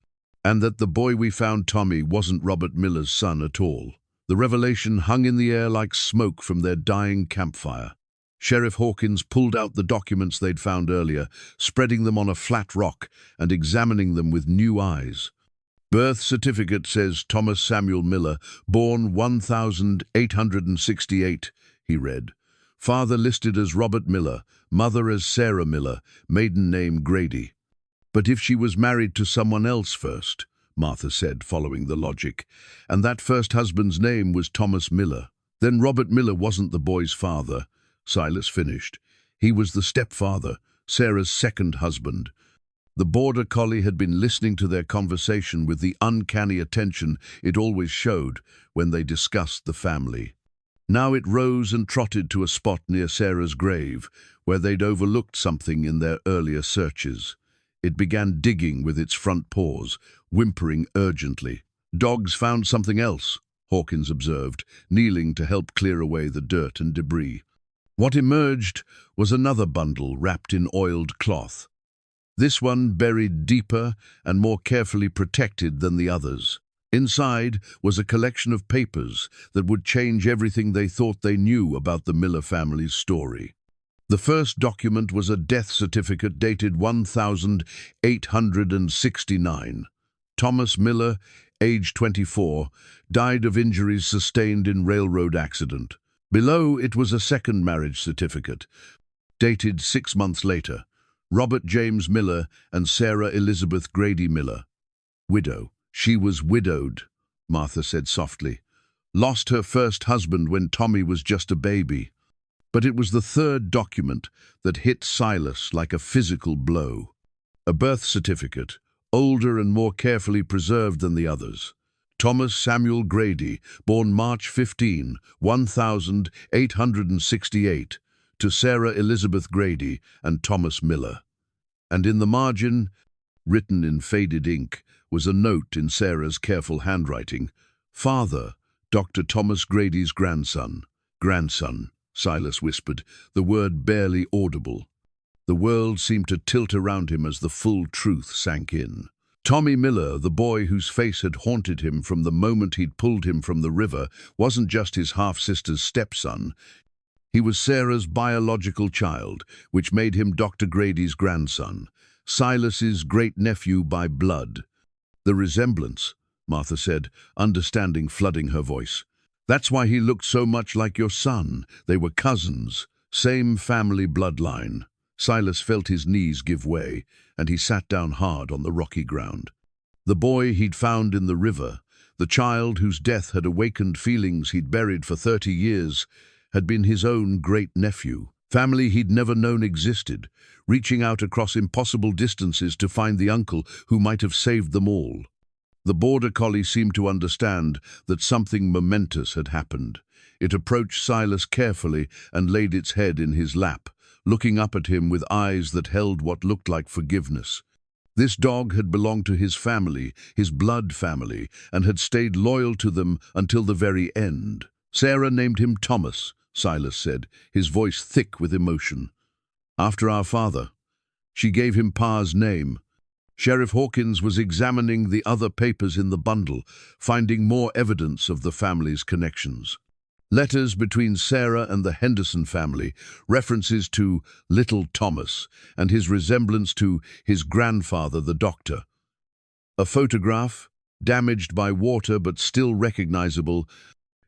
and that the boy we found, Tommy, wasn't Robert Miller's son at all." The revelation hung in the air like smoke from their dying campfire. Sheriff Hawkins pulled out the documents they'd found earlier, spreading them on a flat rock and examining them with new eyes. "Birth certificate says Thomas Samuel Miller, born 1868, he read. "Father listed as Robert Miller, mother as Sarah Miller, maiden name Grady." "But if she was married to someone else first," Martha said, following the logic, "and that first husband's name was Thomas Miller, then Robert Miller wasn't the boy's father," Silas finished. "He was the stepfather, Sarah's second husband." The border collie had been listening to their conversation with the uncanny attention it always showed when they discussed the family. Now it rose and trotted to a spot near Sarah's grave, where they'd overlooked something in their earlier searches. It began digging with its front paws, whimpering urgently. "Dogs found something else," Hawkins observed, kneeling to help clear away the dirt and debris. What emerged was another bundle wrapped in oiled cloth. This one buried deeper and more carefully protected than the others. Inside was a collection of papers that would change everything they thought they knew about the Miller family's story. The first document was a death certificate dated 1869. Thomas Miller, age 24, died of injuries sustained in railroad accident. Below it was a second marriage certificate, dated 6 months later. Robert James Miller and Sarah Elizabeth Grady Miller. Widow. "She was widowed," Martha said softly. "Lost her first husband when Tommy was just a baby." But it was the third document that hit Silas like a physical blow. A birth certificate, older and more carefully preserved than the others. Thomas Samuel Grady, born March 15, 1868, to Sarah Elizabeth Grady and Thomas Miller. And in the margin, written in faded ink, was a note in Sarah's careful handwriting. "Father, Dr. Thomas Grady's grandson." "Grandson," Silas whispered, the word barely audible. The world seemed to tilt around him as the full truth sank in. Tommy Miller, the boy whose face had haunted him from the moment he'd pulled him from the river, wasn't just his half-sister's stepson. He was Sarah's biological child, which made him Dr. Grady's grandson, Silas's great-nephew by blood. "The resemblance," Martha said, understanding flooding her voice. "That's why he looked so much like your son. They were cousins, same family bloodline." Silas felt his knees give way, and he sat down hard on the rocky ground. The boy he'd found in the river, the child whose death had awakened feelings he'd buried for 30 years, had been his own great-nephew. Family he'd never known existed, reaching out across impossible distances to find the uncle who might have saved them all. The border collie seemed to understand that something momentous had happened. It approached Silas carefully and laid its head in his lap, looking up at him with eyes that held what looked like forgiveness. This dog had belonged to his family, his blood family, and had stayed loyal to them until the very end. Sarah named him Thomas, Silas said, his voice thick with emotion. After our father. She gave him Pa's name. Sheriff Hawkins was examining the other papers in the bundle, finding more evidence of the family's connections. Letters between Sarah and the Henderson family, references to Little Thomas and his resemblance to his grandfather, the doctor. A photograph, damaged by water but still recognizable,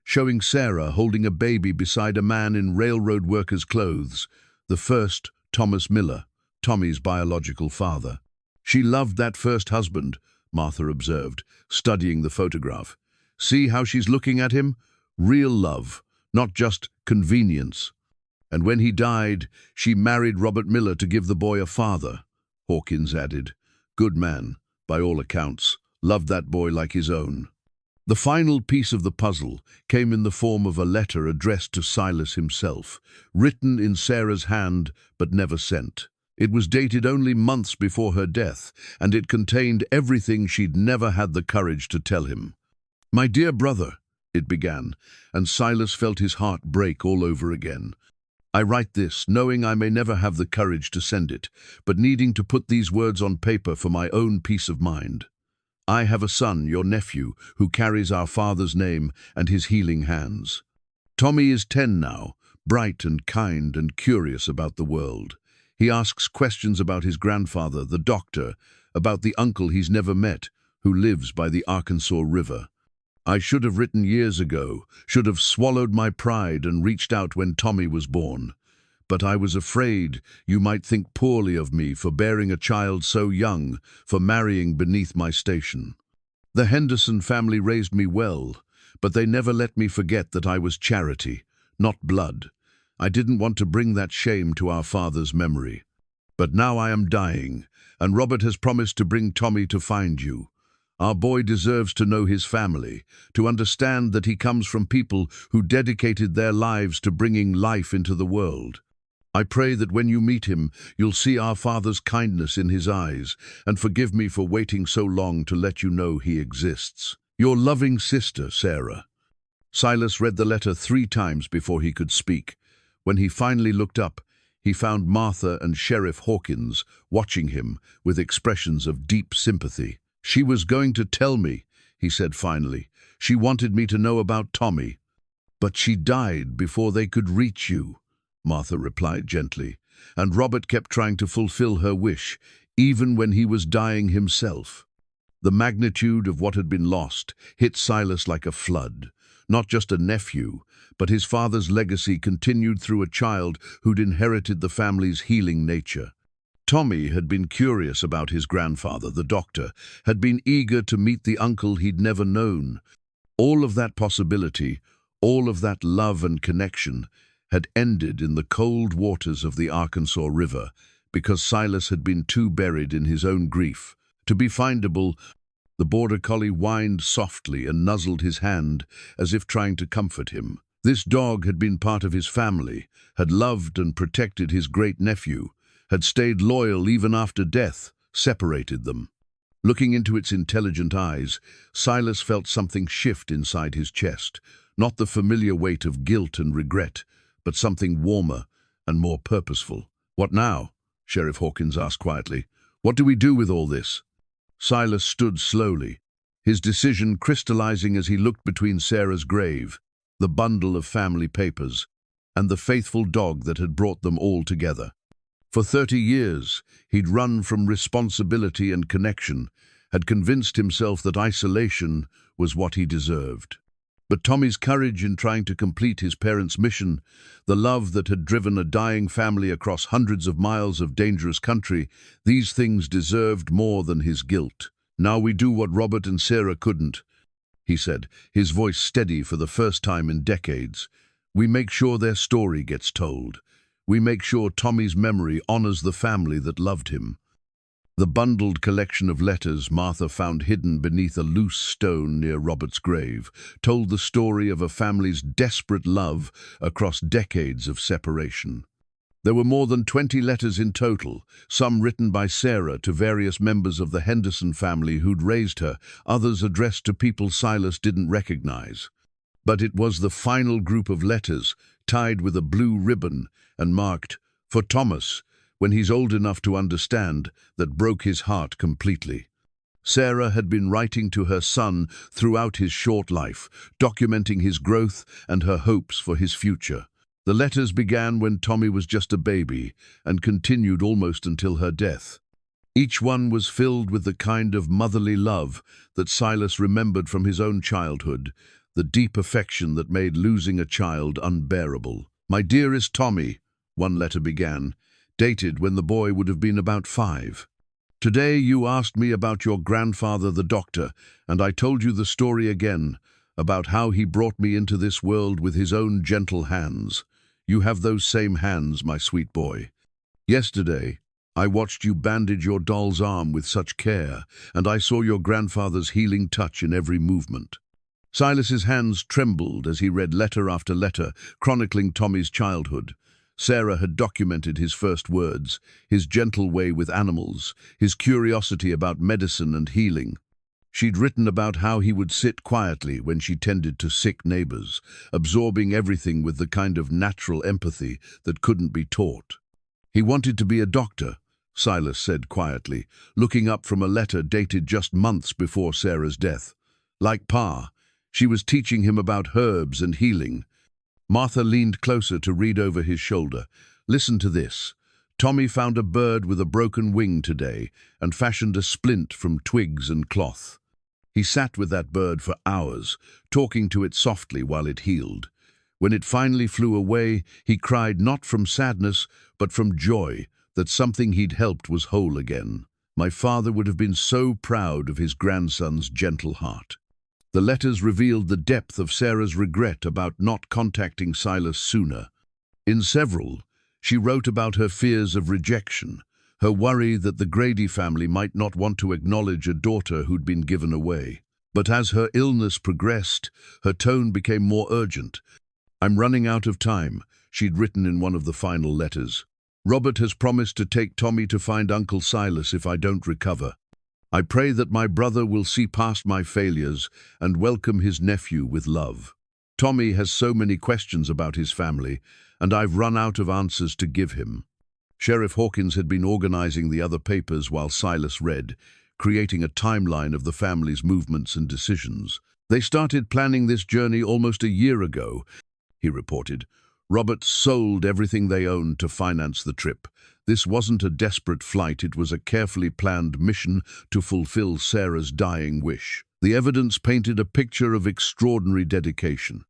showing Sarah holding a baby beside a man in railroad worker's clothes, the first Thomas Miller, Tommy's biological father. She loved that first husband, Martha observed, studying the photograph. See how she's looking at him? Real love, not just convenience. And when he died, she married Robert Miller to give the boy a father, Hawkins added. Good man, by all accounts, loved that boy like his own. The final piece of the puzzle came in the form of a letter addressed to Silas himself, written in Sarah's hand but never sent. It was dated only months before her death, and it contained everything she'd never had the courage to tell him. My dear brother, it began, and Silas felt his heart break all over again. I write this, knowing I may never have the courage to send it, but needing to put these words on paper for my own peace of mind. I have a son, your nephew, who carries our father's name and his healing hands. Tommy is 10 now, bright and kind and curious about the world. He asks questions about his grandfather, the doctor, about the uncle he's never met, who lives by the Arkansas River. I should have written years ago, should have swallowed my pride and reached out when Tommy was born. But I was afraid you might think poorly of me for bearing a child so young, for marrying beneath my station. The Henderson family raised me well, but they never let me forget that I was charity, not blood. I didn't want to bring that shame to our father's memory. But now I am dying, and Robert has promised to bring Tommy to find you. Our boy deserves to know his family, to understand that he comes from people who dedicated their lives to bringing life into the world. I pray that when you meet him, you'll see our father's kindness in his eyes, and forgive me for waiting so long to let you know he exists. Your loving sister, Sarah. Silas read the letter 3 times before he could speak. When he finally looked up, he found Martha and Sheriff Hawkins watching him with expressions of deep sympathy. She was going to tell me, he said finally. She wanted me to know about Tommy. But she died before they could reach you, Martha replied gently, and Robert kept trying to fulfill her wish, even when he was dying himself. The magnitude of what had been lost hit Silas like a flood. Not just a nephew, but his father's legacy continued through a child who'd inherited the family's healing nature. Tommy had been curious about his grandfather, the doctor, had been eager to meet the uncle he'd never known. All of that possibility, all of that love and connection, had ended in the cold waters of the Arkansas River because Silas had been too buried in his own grief to be findable. The border collie whined softly and nuzzled his hand as if trying to comfort him. This dog had been part of his family, had loved and protected his great-nephew, had stayed loyal even after death separated them. Looking into its intelligent eyes, Silas felt something shift inside his chest, not the familiar weight of guilt and regret, but something warmer and more purposeful. What now? Sheriff Hawkins asked quietly. What do we do with all this? Silas stood slowly, his decision crystallizing as he looked between Sarah's grave, the bundle of family papers, and the faithful dog that had brought them all together. For 30 years, he'd run from responsibility and connection, had convinced himself that isolation was what he deserved. But Tommy's courage in trying to complete his parents' mission, the love that had driven a dying family across hundreds of miles of dangerous country, these things deserved more than his guilt. Now we do what Robert and Sarah couldn't, he said, his voice steady for the first time in decades. We make sure their story gets told. We make sure Tommy's memory honors the family that loved him. The bundled collection of letters Martha found hidden beneath a loose stone near Robert's grave told the story of a family's desperate love across decades of separation. There were more than 20 letters in total, some written by Sarah to various members of the Henderson family who'd raised her, others addressed to people Silas didn't recognize. But it was the final group of letters, tied with a blue ribbon and marked, "For Thomas, when he's old enough to understand," that broke his heart completely. Sarah had been writing to her son throughout his short life, documenting his growth and her hopes for his future. The letters began when Tommy was just a baby and continued almost until her death. Each one was filled with the kind of motherly love that Silas remembered from his own childhood, the deep affection that made losing a child unbearable. "My dearest Tommy," one letter began, dated when the boy would have been about 5. "Today you asked me about your grandfather, the doctor, and I told you the story again, about how he brought me into this world with his own gentle hands. You have those same hands, my sweet boy. Yesterday, I watched you bandage your doll's arm with such care, and I saw your grandfather's healing touch in every movement." Silas's hands trembled as he read letter after letter, chronicling Tommy's childhood. Sarah had documented his first words, his gentle way with animals, his curiosity about medicine and healing. She'd written about how he would sit quietly when she tended to sick neighbors, absorbing everything with the kind of natural empathy that couldn't be taught. "He wanted to be a doctor," Silas said quietly, looking up from a letter dated just months before Sarah's death. "Like Pa, she was teaching him about herbs and healing." Martha leaned closer to read over his shoulder. "Listen to this. Tommy found a bird with a broken wing today and fashioned a splint from twigs and cloth. He sat with that bird for hours, talking to it softly while it healed. When it finally flew away, he cried not from sadness, but from joy that something he'd helped was whole again. My father would have been so proud of his grandson's gentle heart." The letters revealed the depth of Sarah's regret about not contacting Silas sooner. In several, she wrote about her fears of rejection, her worry that the Grady family might not want to acknowledge a daughter who'd been given away. But as her illness progressed, her tone became more urgent. "I'm running out of time," she'd written in one of the final letters. "Robert has promised to take Tommy to find Uncle Silas if I don't recover. I pray that my brother will see past my failures and welcome his nephew with love. Tommy has so many questions about his family, and I've run out of answers to give him." Sheriff Hawkins had been organizing the other papers while Silas read, creating a timeline of the family's movements and decisions. "They started planning this journey almost a year ago," he reported. "Robert sold everything they owned to finance the trip. This wasn't a desperate flight, it was a carefully planned mission to fulfill Sarah's dying wish." The evidence painted a picture of extraordinary dedication.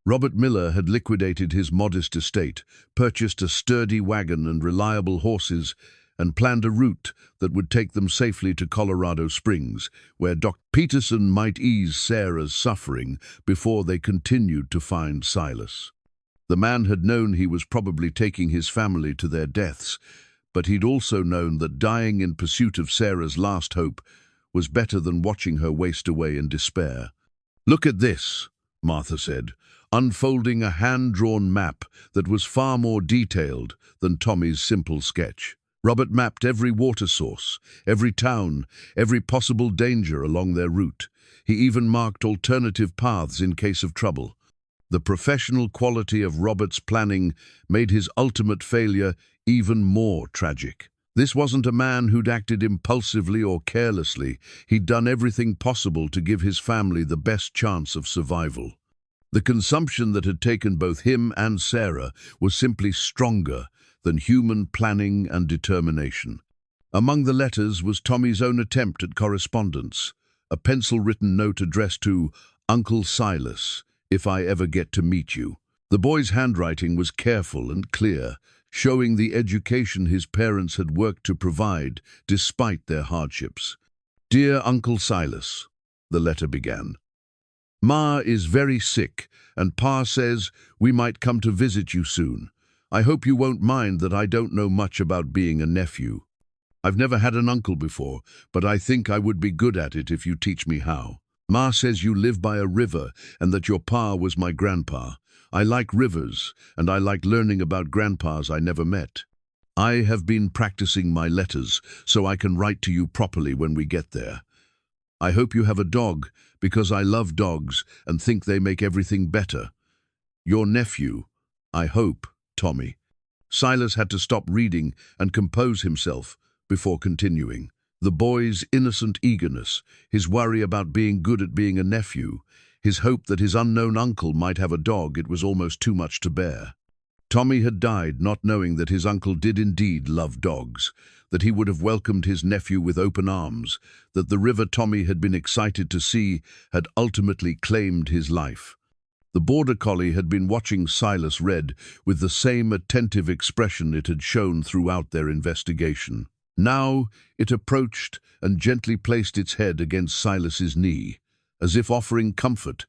Robert Miller had liquidated his modest estate, purchased a sturdy wagon and reliable horses, and planned a route that would take them safely to Colorado Springs, where Dr. Peterson might ease Sarah's suffering before they continued to find Silas. The man had known he was probably taking his family to their deaths, but he'd also known that dying in pursuit of Sarah's last hope was better than watching her waste away in despair. "Look at this," Martha said, unfolding a hand-drawn map that was far more detailed than Tommy's simple sketch. Robert mapped every water source, every town, every possible danger along their route. He even marked alternative paths in case of trouble. The professional quality of Robert's planning made his ultimate failure even more tragic. This wasn't a man who'd acted impulsively or carelessly. He'd done everything possible to give his family the best chance of survival. The consumption that had taken both him and Sarah was simply stronger than human planning and determination. Among the letters was Tommy's own attempt at correspondence, a pencil-written note addressed to Uncle Silas, "If I ever get to meet you." The boy's handwriting was careful and clear, showing the education his parents had worked to provide despite their hardships. "Dear Uncle Silas," the letter began. Ma is very sick, and Pa says we might come to visit you soon. I hope you won't mind that I don't know much about being a nephew. I've never had an uncle before, but I think I would be good at it if you teach me how. Ma says you live by a river and that your pa was my grandpa. I like rivers, and I like learning about grandpas I never met. I have been practicing my letters so I can write to you properly when we get there. I hope you have a dog, because I love dogs and think they make everything better. Your nephew, I hope, Tommy. Silas had to stop reading and compose himself before continuing. The boy's innocent eagerness, his worry about being good at being a nephew, his hope that his unknown uncle might have a dog, it was almost too much to bear. Tommy had died not knowing that his uncle did indeed love dogs, that he would have welcomed his nephew with open arms, that the river Tommy had been excited to see had ultimately claimed his life. The border collie had been watching Silas read with the same attentive expression it had shown throughout their investigation. Now it approached and gently placed its head against Silas's knee, as if offering comfort.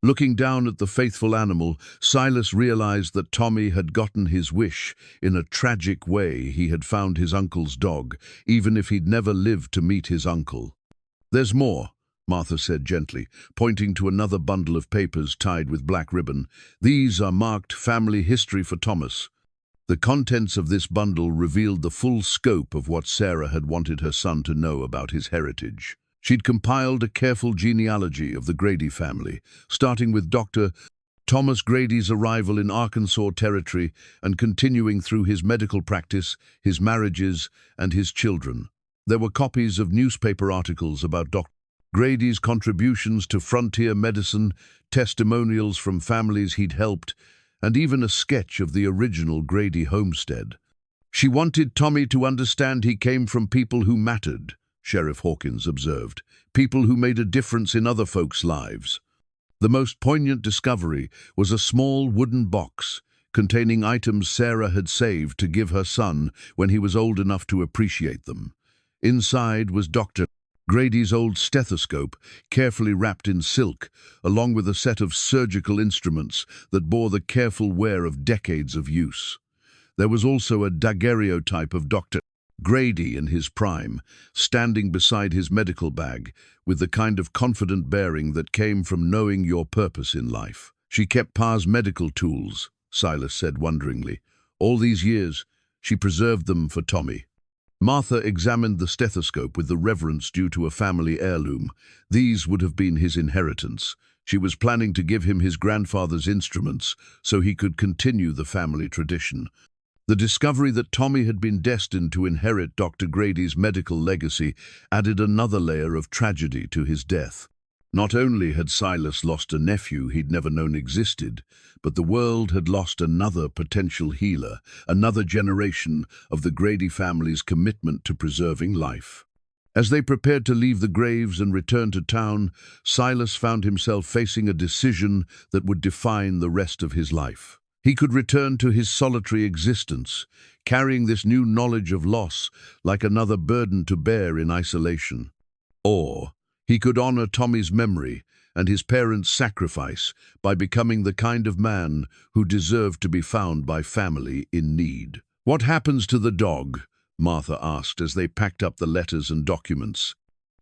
Looking down at the faithful animal, Silas realized that Tommy had gotten his wish. In a tragic way, he had found his uncle's dog, even if he'd never lived to meet his uncle. "There's more," Martha said gently, pointing to another bundle of papers tied with black ribbon. "These are marked family history for Thomas." The contents of this bundle revealed the full scope of what Sarah had wanted her son to know about his heritage. She'd compiled a careful genealogy of the Grady family, starting with Dr. Thomas Grady's arrival in Arkansas Territory and continuing through his medical practice, his marriages, and his children. There were copies of newspaper articles about Dr. Grady's contributions to frontier medicine, testimonials from families he'd helped, and even a sketch of the original Grady homestead. She wanted Tommy to understand he came from people who mattered, Sheriff Hawkins observed, people who made a difference in other folks' lives. The most poignant discovery was a small wooden box containing items Sarah had saved to give her son when he was old enough to appreciate them. Inside was Dr. Grady's old stethoscope, carefully wrapped in silk, along with a set of surgical instruments that bore the careful wear of decades of use. There was also a daguerreotype of Dr. Grady in his prime, standing beside his medical bag, with the kind of confident bearing that came from knowing your purpose in life. "She kept Pa's medical tools," Silas said wonderingly. "All these years, she preserved them for Tommy." Martha examined the stethoscope with the reverence due to a family heirloom. These would have been his inheritance. She was planning to give him his grandfather's instruments so he could continue the family tradition. The discovery that Tommy had been destined to inherit Dr. Grady's medical legacy added another layer of tragedy to his death. Not only had Silas lost a nephew he'd never known existed, but the world had lost another potential healer, another generation of the Grady family's commitment to preserving life. As they prepared to leave the graves and return to town, Silas found himself facing a decision that would define the rest of his life. He could return to his solitary existence, carrying this new knowledge of loss like another burden to bear in isolation. Or he could honor Tommy's memory and his parents' sacrifice by becoming the kind of man who deserved to be found by family in need. "What happens to the dog?" Martha asked as they packed up the letters and documents.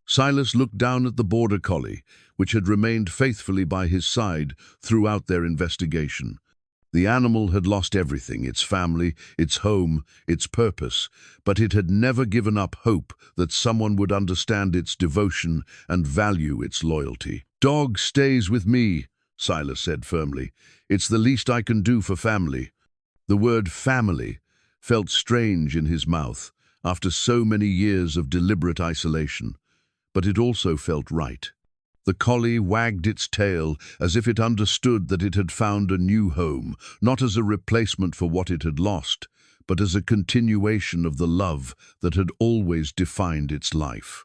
Silas looked down at the border collie, which had remained faithfully by his side throughout their investigation. The animal had lost everything, its family, its home, its purpose, but it had never given up hope that someone would understand its devotion and value its loyalty. "Dog stays with me," Silas said firmly. "It's the least I can do for family." The word family felt strange in his mouth after so many years of deliberate isolation, but it also felt right. The collie wagged its tail as if it understood that it had found a new home, not as a replacement for what it had lost, but as a continuation of the love that had always defined its life.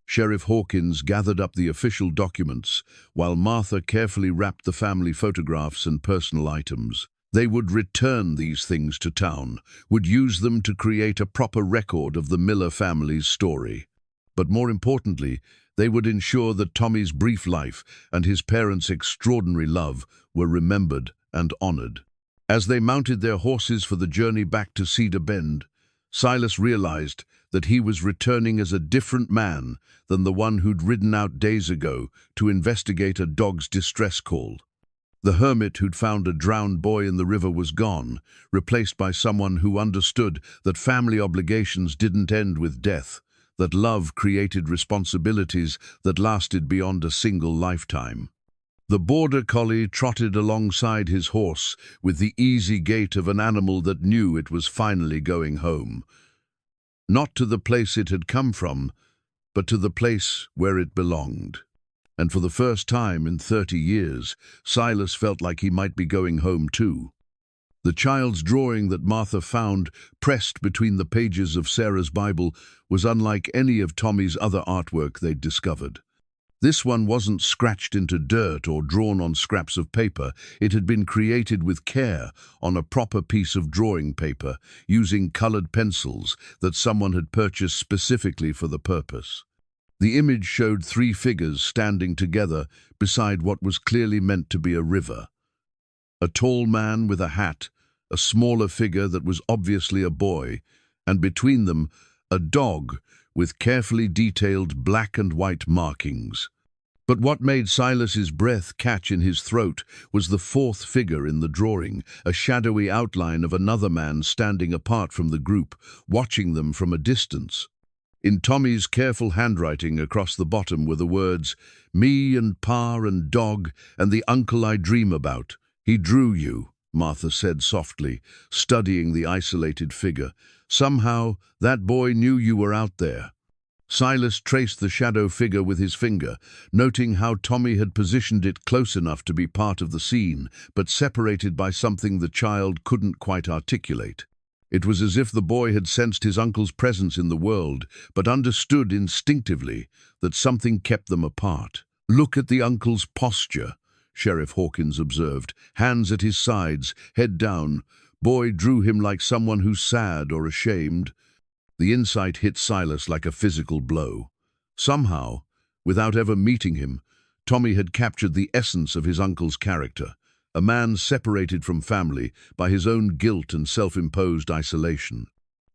Sheriff Hawkins gathered up the official documents, while Martha carefully wrapped the family photographs and personal items. They would return these things to town, would use them to create a proper record of the Miller family's story. But more importantly, they would ensure that Tommy's brief life and his parents' extraordinary love were remembered and honored. As they mounted their horses for the journey back to Cedar Bend, Silas realized that he was returning as a different man than the one who'd ridden out days ago to investigate a dog's distress call. The hermit who'd found a drowned boy in the river was gone, replaced by someone who understood that family obligations didn't end with death, that love created responsibilities that lasted beyond a single lifetime. The border collie trotted alongside his horse with the easy gait of an animal that knew it was finally going home. Not to the place it had come from, but to the place where it belonged. And for the first time in 30 years, Silas felt like he might be going home too. The child's drawing that Martha found pressed between the pages of Sarah's Bible was unlike any of Tommy's other artwork they'd discovered. This one wasn't scratched into dirt or drawn on scraps of paper. It had been created with care on a proper piece of drawing paper, using colored pencils that someone had purchased specifically for the purpose. The image showed 3 figures standing together beside what was clearly meant to be a river. A tall man with a hat, a smaller figure that was obviously a boy, and between them, a dog with carefully detailed black and white markings. But what made Silas's breath catch in his throat was the 4th figure in the drawing, a shadowy outline of another man standing apart from the group, watching them from a distance. In Tommy's careful handwriting across the bottom were the words, "Me and Pa and Dog and the uncle I dream about. He drew you," Martha said softly, studying the isolated figure. "Somehow, that boy knew you were out there." Silas traced the shadow figure with his finger, noting how Tommy had positioned it close enough to be part of the scene, but separated by something the child couldn't quite articulate. It was as if the boy had sensed his uncle's presence in the world, but understood instinctively that something kept them apart. "Look at the uncle's posture," Sheriff Hawkins observed, hands at his sides, head down. "Boy drew him like someone who's sad or ashamed." The insight hit Silas like a physical blow. Somehow, without ever meeting him, Tommy had captured the essence of his uncle's character, a man separated from family by his own guilt and self-imposed isolation.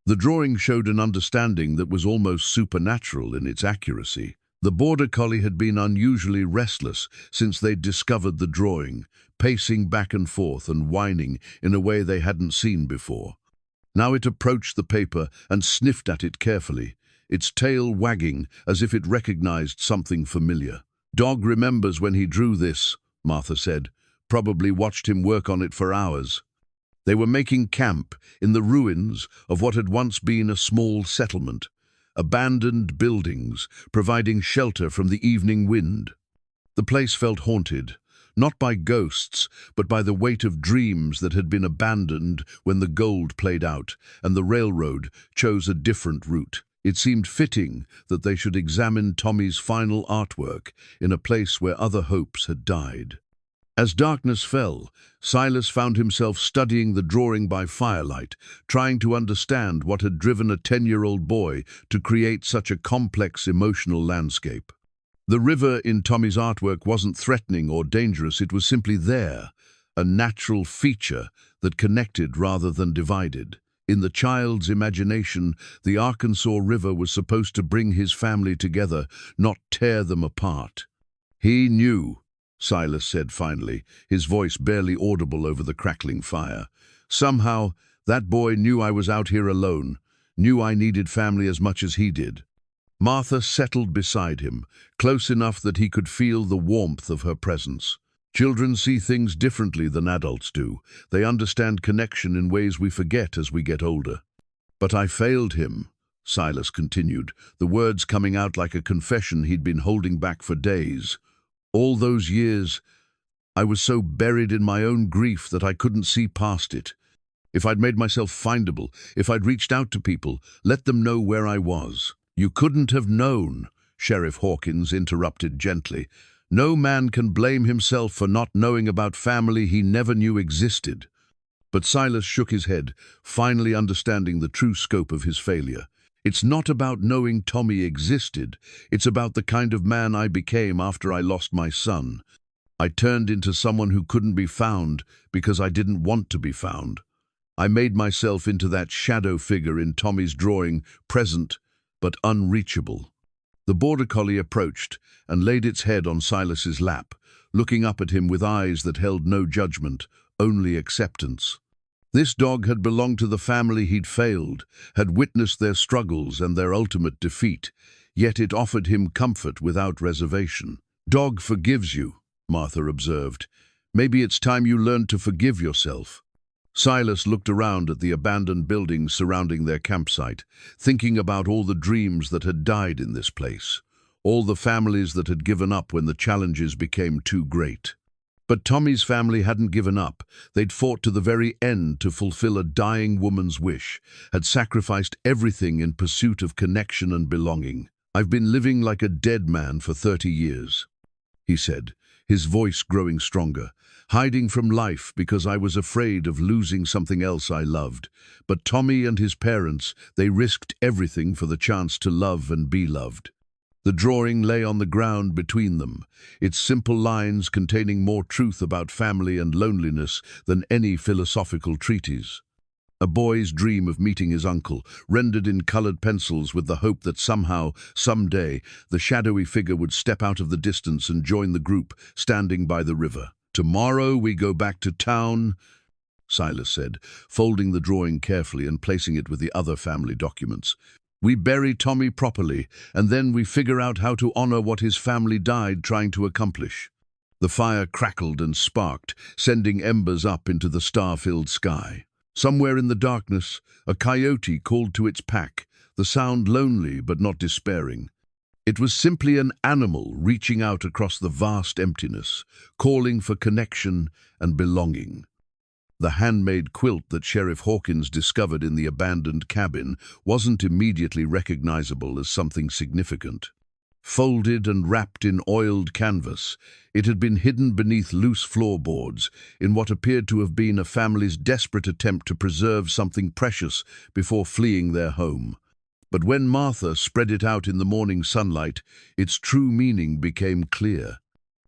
The drawing showed an understanding that was almost supernatural in its accuracy. The border collie had been unusually restless since they'd discovered the drawing, pacing back and forth and whining in a way they hadn't seen before. Now it approached the paper and sniffed at it carefully, its tail wagging as if it recognized something familiar. "Dog remembers when he drew this," Martha said. "Probably watched him work on it for hours." They were making camp in the ruins of what had once been a small settlement, abandoned buildings providing shelter from the evening wind. The place felt haunted, not by ghosts, but by the weight of dreams that had been abandoned when the gold played out and the railroad chose a different route. It seemed fitting that they should examine Tommy's final artwork in a place where other hopes had died. As darkness fell, Silas found himself studying the drawing by firelight, trying to understand what had driven a 10-year-old boy to create such a complex emotional landscape. The river in Tommy's artwork wasn't threatening or dangerous, it was simply there, a natural feature that connected rather than divided. In the child's imagination, the Arkansas River was supposed to bring his family together, not tear them apart. "He knew," Silas said finally, his voice barely audible over the crackling fire. "Somehow, that boy knew I was out here alone, knew I needed family as much as he did." Martha settled beside him, close enough that he could feel the warmth of her presence. Children see things differently than adults do. They understand connection in ways we forget as we get older. "But I failed him," Silas continued, the words coming out like a confession he'd been holding back for days. "All those years, I was so buried in my own grief that I couldn't see past it. If I'd made myself findable, if I'd reached out to people, let them know where I was." "You couldn't have known," Sheriff Hawkins interrupted gently. "No man can blame himself for not knowing about family he never knew existed." But Silas shook his head, finally understanding the true scope of his failure. It's not about knowing Tommy existed. It's about the kind of man I became after I lost my son. I turned into someone who couldn't be found because I didn't want to be found. I made myself into that shadow figure in Tommy's drawing, present but unreachable. The border collie approached and laid its head on Silas's lap, looking up at him with eyes that held no judgment, only acceptance. This dog had belonged to the family he'd failed, had witnessed their struggles and their ultimate defeat, yet it offered him comfort without reservation. "Dog forgives you," Martha observed. "Maybe it's time you learned to forgive yourself." Silas looked around at the abandoned buildings surrounding their campsite, thinking about all the dreams that had died in this place, all the families that had given up when the challenges became too great. But Tommy's family hadn't given up. They'd fought to the very end to fulfill a dying woman's wish, had sacrificed everything in pursuit of connection and belonging. "I've been living like a dead man for 30 years, he said, his voice growing stronger, "hiding from life because I was afraid of losing something else I loved. But Tommy and his parents, they risked everything for the chance to love and be loved." The drawing lay on the ground between them, its simple lines containing more truth about family and loneliness than any philosophical treatise. A boy's dream of meeting his uncle, rendered in colored pencils with the hope that somehow, someday, the shadowy figure would step out of the distance and join the group standing by the river. "Tomorrow we go back to town," Silas said, folding the drawing carefully and placing it with the other family documents. "We bury Tommy properly, and then we figure out how to honor what his family died trying to accomplish." The fire crackled and sparked, sending embers up into the star-filled sky. Somewhere in the darkness, a coyote called to its pack, the sound lonely but not despairing. It was simply an animal reaching out across the vast emptiness, calling for connection and belonging. The handmade quilt that Sheriff Hawkins discovered in the abandoned cabin wasn't immediately recognizable as something significant. Folded and wrapped in oiled canvas, it had been hidden beneath loose floorboards in what appeared to have been a family's desperate attempt to preserve something precious before fleeing their home. But when Martha spread it out in the morning sunlight, its true meaning became clear.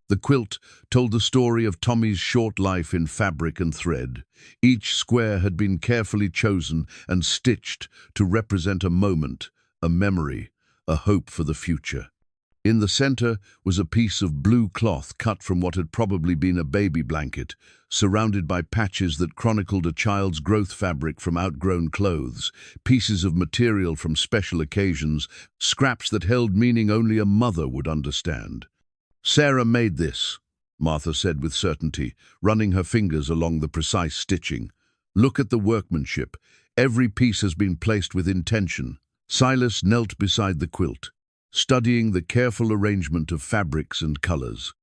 The quilt told the story of Tommy's short life in fabric and thread. Each square had been carefully chosen and stitched to represent a moment, a memory, a hope for the future. In the center was a piece of blue cloth cut from what had probably been a baby blanket, surrounded by patches that chronicled a child's growth fabric from outgrown clothes, pieces of material from special occasions, scraps that held meaning only a mother would understand. "Sarah made this," Martha said with certainty, running her fingers along the precise stitching. "Look at the workmanship. Every piece has been placed with intention." Silas knelt beside the quilt, studying the careful arrangement of fabrics and colors.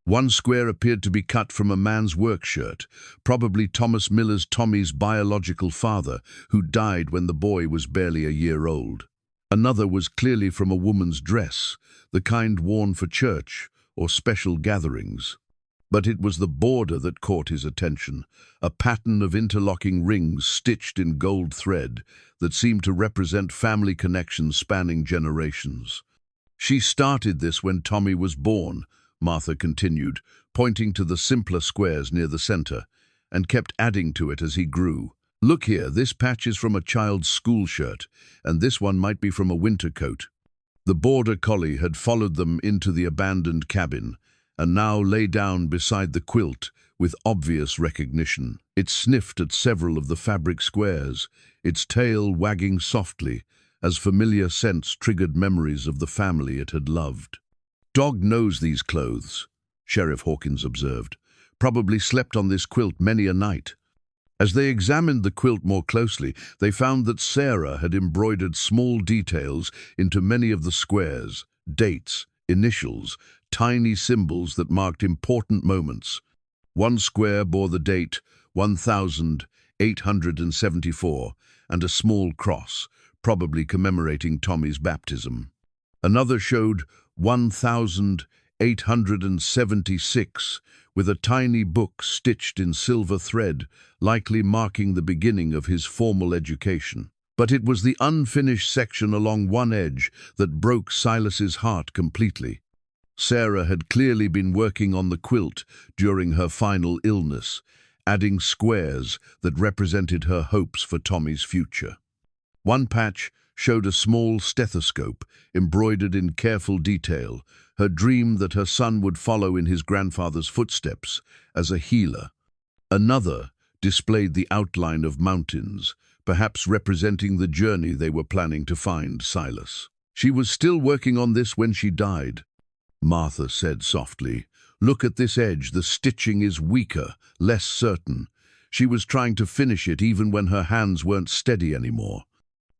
One square appeared to be cut from a man's work shirt, probably Thomas Miller's Tommy's biological father, who died when the boy was barely a year old. Another was clearly from a woman's dress, the kind worn for church or special gatherings. But it was the border that caught his attention, a pattern of interlocking rings stitched in gold thread that seemed to represent family connections spanning generations. "She started this when Tommy was born," Martha continued, pointing to the simpler squares near the center, "and kept adding to it as he grew. Look here, this patch is from a child's school shirt, and this one might be from a winter coat." The border collie had followed them into the abandoned cabin, and now lay down beside the quilt with obvious recognition. It sniffed at several of the fabric squares, its tail wagging softly, as familiar scents triggered memories of the family it had loved. "Dog knows these clothes," Sheriff Hawkins observed. "Probably slept on this quilt many a night." As they examined the quilt more closely, they found that Sarah had embroidered small details into many of the squares, dates, initials, tiny symbols that marked important moments. One square bore the date 1874 and a small cross, probably commemorating Tommy's baptism. Another showed 1876 with a tiny book stitched in silver thread, likely marking the beginning of his formal education. But it was the unfinished section along one edge that broke Silas's heart completely. Sarah had clearly been working on the quilt during her final illness, adding squares that represented her hopes for Tommy's future. One patch showed a small stethoscope embroidered in careful detail, her dream that her son would follow in his grandfather's footsteps as a healer. Another displayed the outline of mountains, perhaps representing the journey they were planning to find Silas. She was still working on this when she died. Martha said softly, "Look at this edge, the stitching is weaker, less certain." She was trying to finish it even when her hands weren't steady anymore.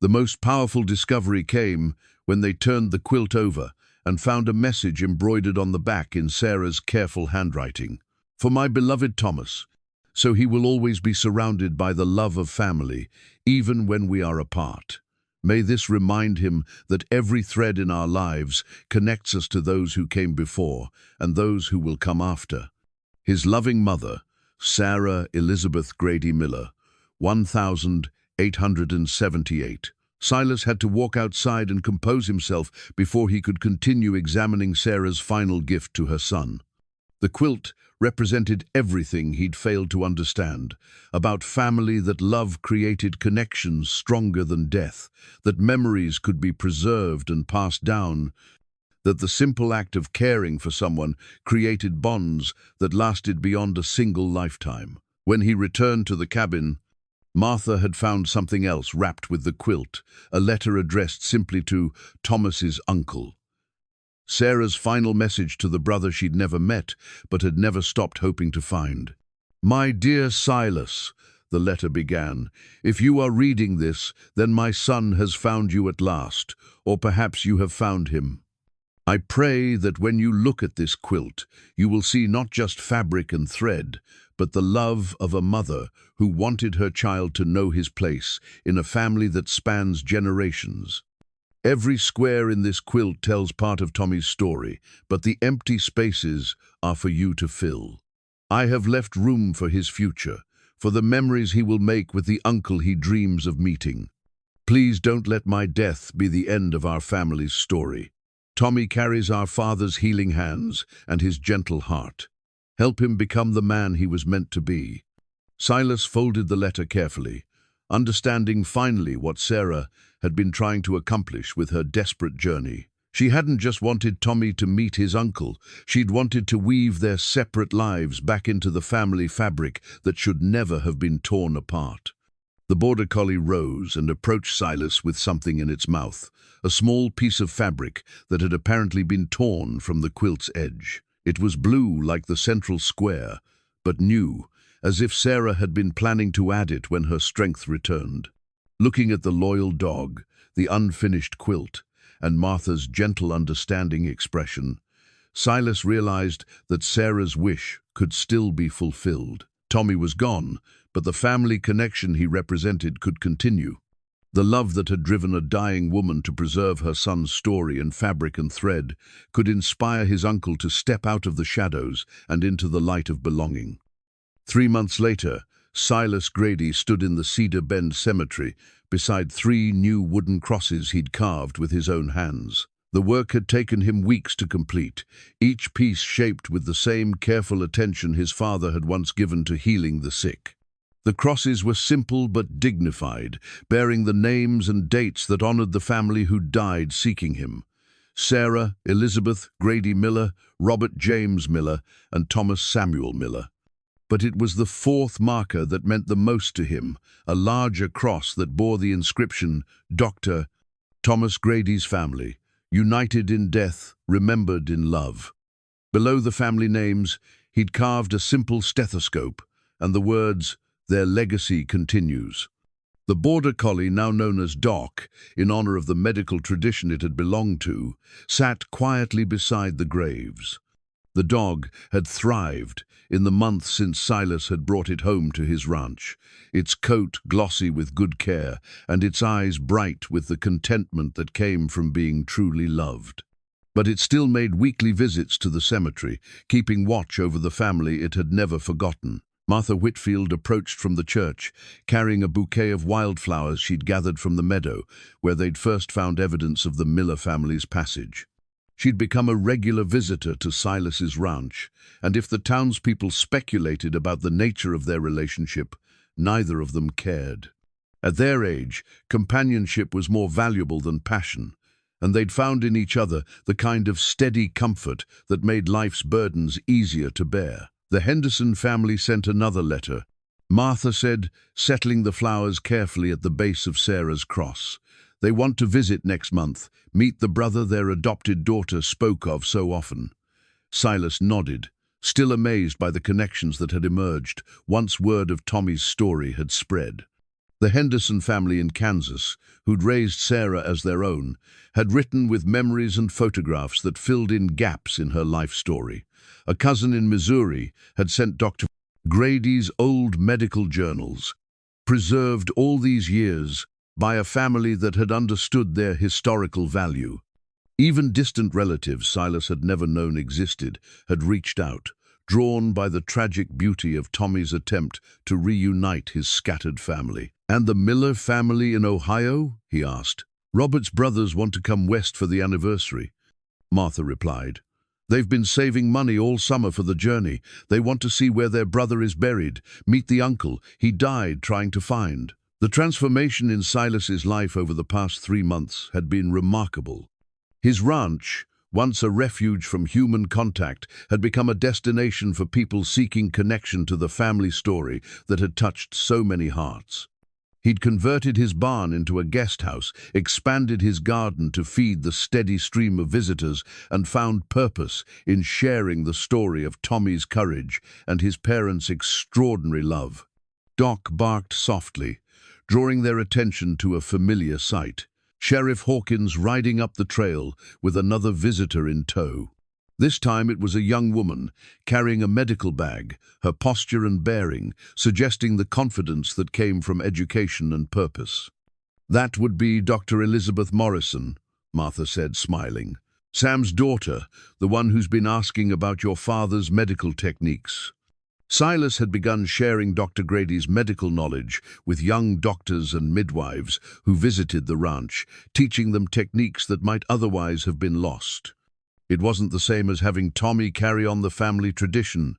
The most powerful discovery came when they turned the quilt over and found a message embroidered on the back in Sarah's careful handwriting. "For my beloved Thomas, so he will always be surrounded by the love of family, even when we are apart. May this remind him that every thread in our lives connects us to those who came before and those who will come after." His loving mother, Sarah Elizabeth Grady Miller, 1878. Silas had to walk outside and compose himself before he could continue examining Sarah's final gift to her son. The quilt represented everything he'd failed to understand, about family, that love created connections stronger than death, that memories could be preserved and passed down, that the simple act of caring for someone created bonds that lasted beyond a single lifetime. When he returned to the cabin, Martha had found something else wrapped with the quilt, a letter addressed simply to Thomas's uncle. Sarah's final message to the brother she'd never met, but had never stopped hoping to find. "My dear Silas," the letter began, "if you are reading this, then my son has found you at last, or perhaps you have found him. I pray that when you look at this quilt, you will see not just fabric and thread, but the love of a mother who wanted her child to know his place in a family that spans generations. Every square in this quilt tells part of Tommy's story, but the empty spaces are for you to fill. I have left room for his future, for the memories he will make with the uncle he dreams of meeting. Please don't let my death be the end of our family's story. Tommy carries our father's healing hands and his gentle heart. Help him become the man he was meant to be." Silas folded the letter carefully, understanding finally what Sarah had been trying to accomplish with her desperate journey. She hadn't just wanted Tommy to meet his uncle, she'd wanted to weave their separate lives back into the family fabric that should never have been torn apart. The border collie rose and approached Silas with something in its mouth, a small piece of fabric that had apparently been torn from the quilt's edge. It was blue like the central square, but new, as if Sarah had been planning to add it when her strength returned. Looking at the loyal dog, the unfinished quilt, and Martha's gentle, understanding expression, Silas realized that Sarah's wish could still be fulfilled. Tommy was gone, but the family connection he represented could continue. The love that had driven a dying woman to preserve her son's story in fabric and thread could inspire his uncle to step out of the shadows and into the light of belonging. 3 months later, Silas Grady stood in the Cedar Bend Cemetery beside 3 new wooden crosses he'd carved with his own hands. The work had taken him weeks to complete, each piece shaped with the same careful attention his father had once given to healing the sick. The crosses were simple but dignified, bearing the names and dates that honored the family who died seeking him: Sarah Elizabeth Grady Miller, Robert James Miller, and Thomas Samuel Miller. But it was the 4th marker that meant the most to him, a larger cross that bore the inscription, Dr. Thomas Grady's family, united in death, remembered in love. Below the family names, he'd carved a simple stethoscope and the words, "Their legacy continues." The border collie, now known as Doc, in honor of the medical tradition it had belonged to, sat quietly beside the graves. The dog had thrived in the months since Silas had brought it home to his ranch, its coat glossy with good care and its eyes bright with the contentment that came from being truly loved. But it still made weekly visits to the cemetery, keeping watch over the family it had never forgotten. Martha Whitfield approached from the church, carrying a bouquet of wildflowers she'd gathered from the meadow, where they'd first found evidence of the Miller family's passage. She'd become a regular visitor to Silas's ranch, and if the townspeople speculated about the nature of their relationship, neither of them cared. At their age, companionship was more valuable than passion, and they'd found in each other the kind of steady comfort that made life's burdens easier to bear. The Henderson family sent another letter. Martha said, settling the flowers carefully at the base of Sarah's cross. They want to visit next month, meet the brother their adopted daughter spoke of so often. Silas nodded, still amazed by the connections that had emerged once word of Tommy's story had spread. The Henderson family in Kansas, who'd raised Sarah as their own, had written with memories and photographs that filled in gaps in her life story. A cousin in Missouri had sent Dr. Grady's old medical journals, preserved all these years by a family that had understood their historical value. Even distant relatives Silas had never known existed had reached out, drawn by the tragic beauty of Tommy's attempt to reunite his scattered family. "And the Miller family in Ohio?" he asked. "Robert's brothers want to come west for the anniversary." Martha replied, "They've been saving money all summer for the journey. They want to see where their brother is buried, meet the uncle he died trying to find." The transformation in Silas's life over the past 3 months had been remarkable. His ranch, once a refuge from human contact, had become a destination for people seeking connection to the family story that had touched so many hearts. He'd converted his barn into a guest house, expanded his garden to feed the steady stream of visitors, and found purpose in sharing the story of Tommy's courage and his parents' extraordinary love. Doc barked softly, drawing their attention to a familiar sight. Sheriff Hawkins riding up the trail with another visitor in tow. This time it was a young woman, carrying a medical bag, her posture and bearing suggesting the confidence that came from education and purpose. "That would be Dr. Elizabeth Morrison," Martha said, smiling. "Sam's daughter, the one who's been asking about your father's medical techniques." Silas had begun sharing Dr. Grady's medical knowledge with young doctors and midwives who visited the ranch, teaching them techniques that might otherwise have been lost. It wasn't the same as having Tommy carry on the family tradition,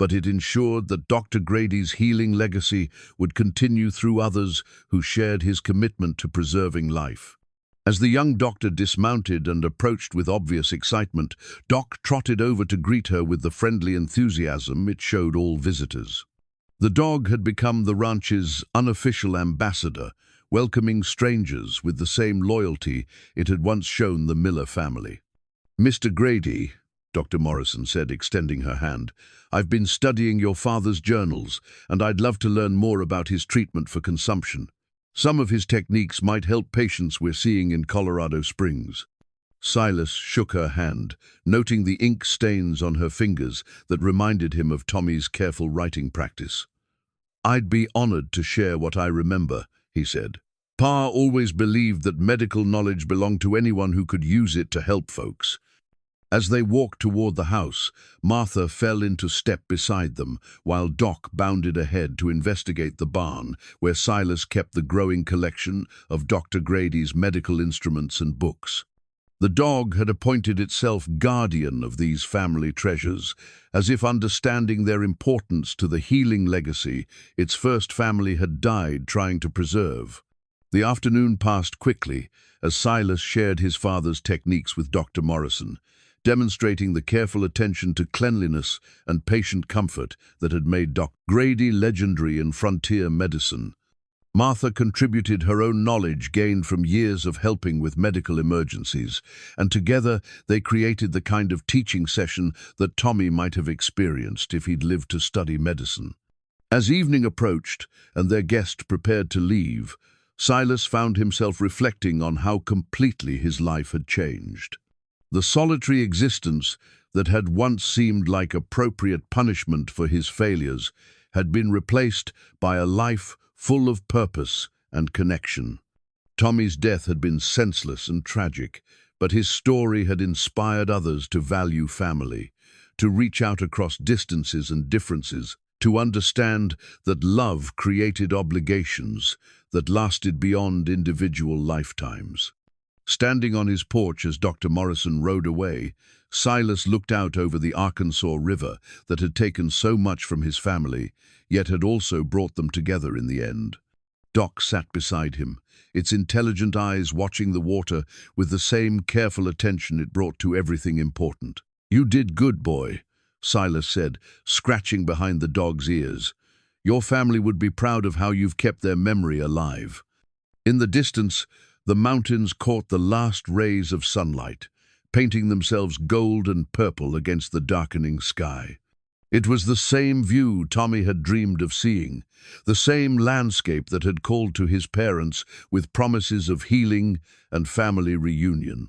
but it ensured that Dr. Grady's healing legacy would continue through others who shared his commitment to preserving life. As the young doctor dismounted and approached with obvious excitement, Doc trotted over to greet her with the friendly enthusiasm it showed all visitors. The dog had become the ranch's unofficial ambassador, welcoming strangers with the same loyalty it had once shown the Miller family. "Mr. Grady," Dr. Morrison said, extending her hand, "I've been studying your father's journals, and I'd love to learn more about his treatment for consumption. Some of his techniques might help patients we're seeing in Colorado Springs." Silas shook her hand, noting the ink stains on her fingers that reminded him of Tommy's careful writing practice. "I'd be honored to share what I remember," he said. "Pa always believed that medical knowledge belonged to anyone who could use it to help folks." As they walked toward the house, Martha fell into step beside them, while Doc bounded ahead to investigate the barn, where Silas kept the growing collection of Dr. Grady's medical instruments and books. The dog had appointed itself guardian of these family treasures, as if understanding their importance to the healing legacy its first family had died trying to preserve. The afternoon passed quickly as Silas shared his father's techniques with Dr. Morrison, demonstrating the careful attention to cleanliness and patient comfort that had made Dr. Grady legendary in frontier medicine. Martha contributed her own knowledge gained from years of helping with medical emergencies, and together they created the kind of teaching session that Tommy might have experienced if he'd lived to study medicine. As evening approached and their guest prepared to leave, Silas found himself reflecting on how completely his life had changed. The solitary existence that had once seemed like appropriate punishment for his failures had been replaced by a life full of purpose and connection. Tommy's death had been senseless and tragic, but his story had inspired others to value family, to reach out across distances and differences, to understand that love created obligations that lasted beyond individual lifetimes. Standing on his porch as Dr. Morrison rode away, Silas looked out over the Arkansas River that had taken so much from his family, yet had also brought them together in the end. Doc sat beside him, its intelligent eyes watching the water with the same careful attention it brought to everything important. "You did good, boy," Silas said, scratching behind the dog's ears. "Your family would be proud of how you've kept their memory alive." In the distance, the mountains caught the last rays of sunlight, painting themselves gold and purple against the darkening sky. It was the same view Tommy had dreamed of seeing, the same landscape that had called to his parents with promises of healing and family reunion.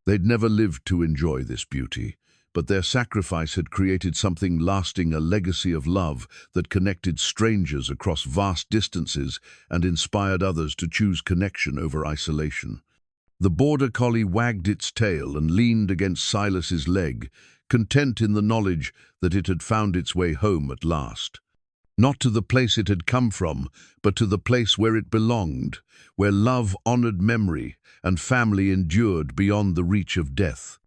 They'd never lived to enjoy this beauty, but their sacrifice had created something lasting, a legacy of love that connected strangers across vast distances and inspired others to choose connection over isolation. The border collie wagged its tail and leaned against Silas's leg, content in the knowledge that it had found its way home at last. Not to the place it had come from, but to the place where it belonged, where love honored memory and family endured beyond the reach of death.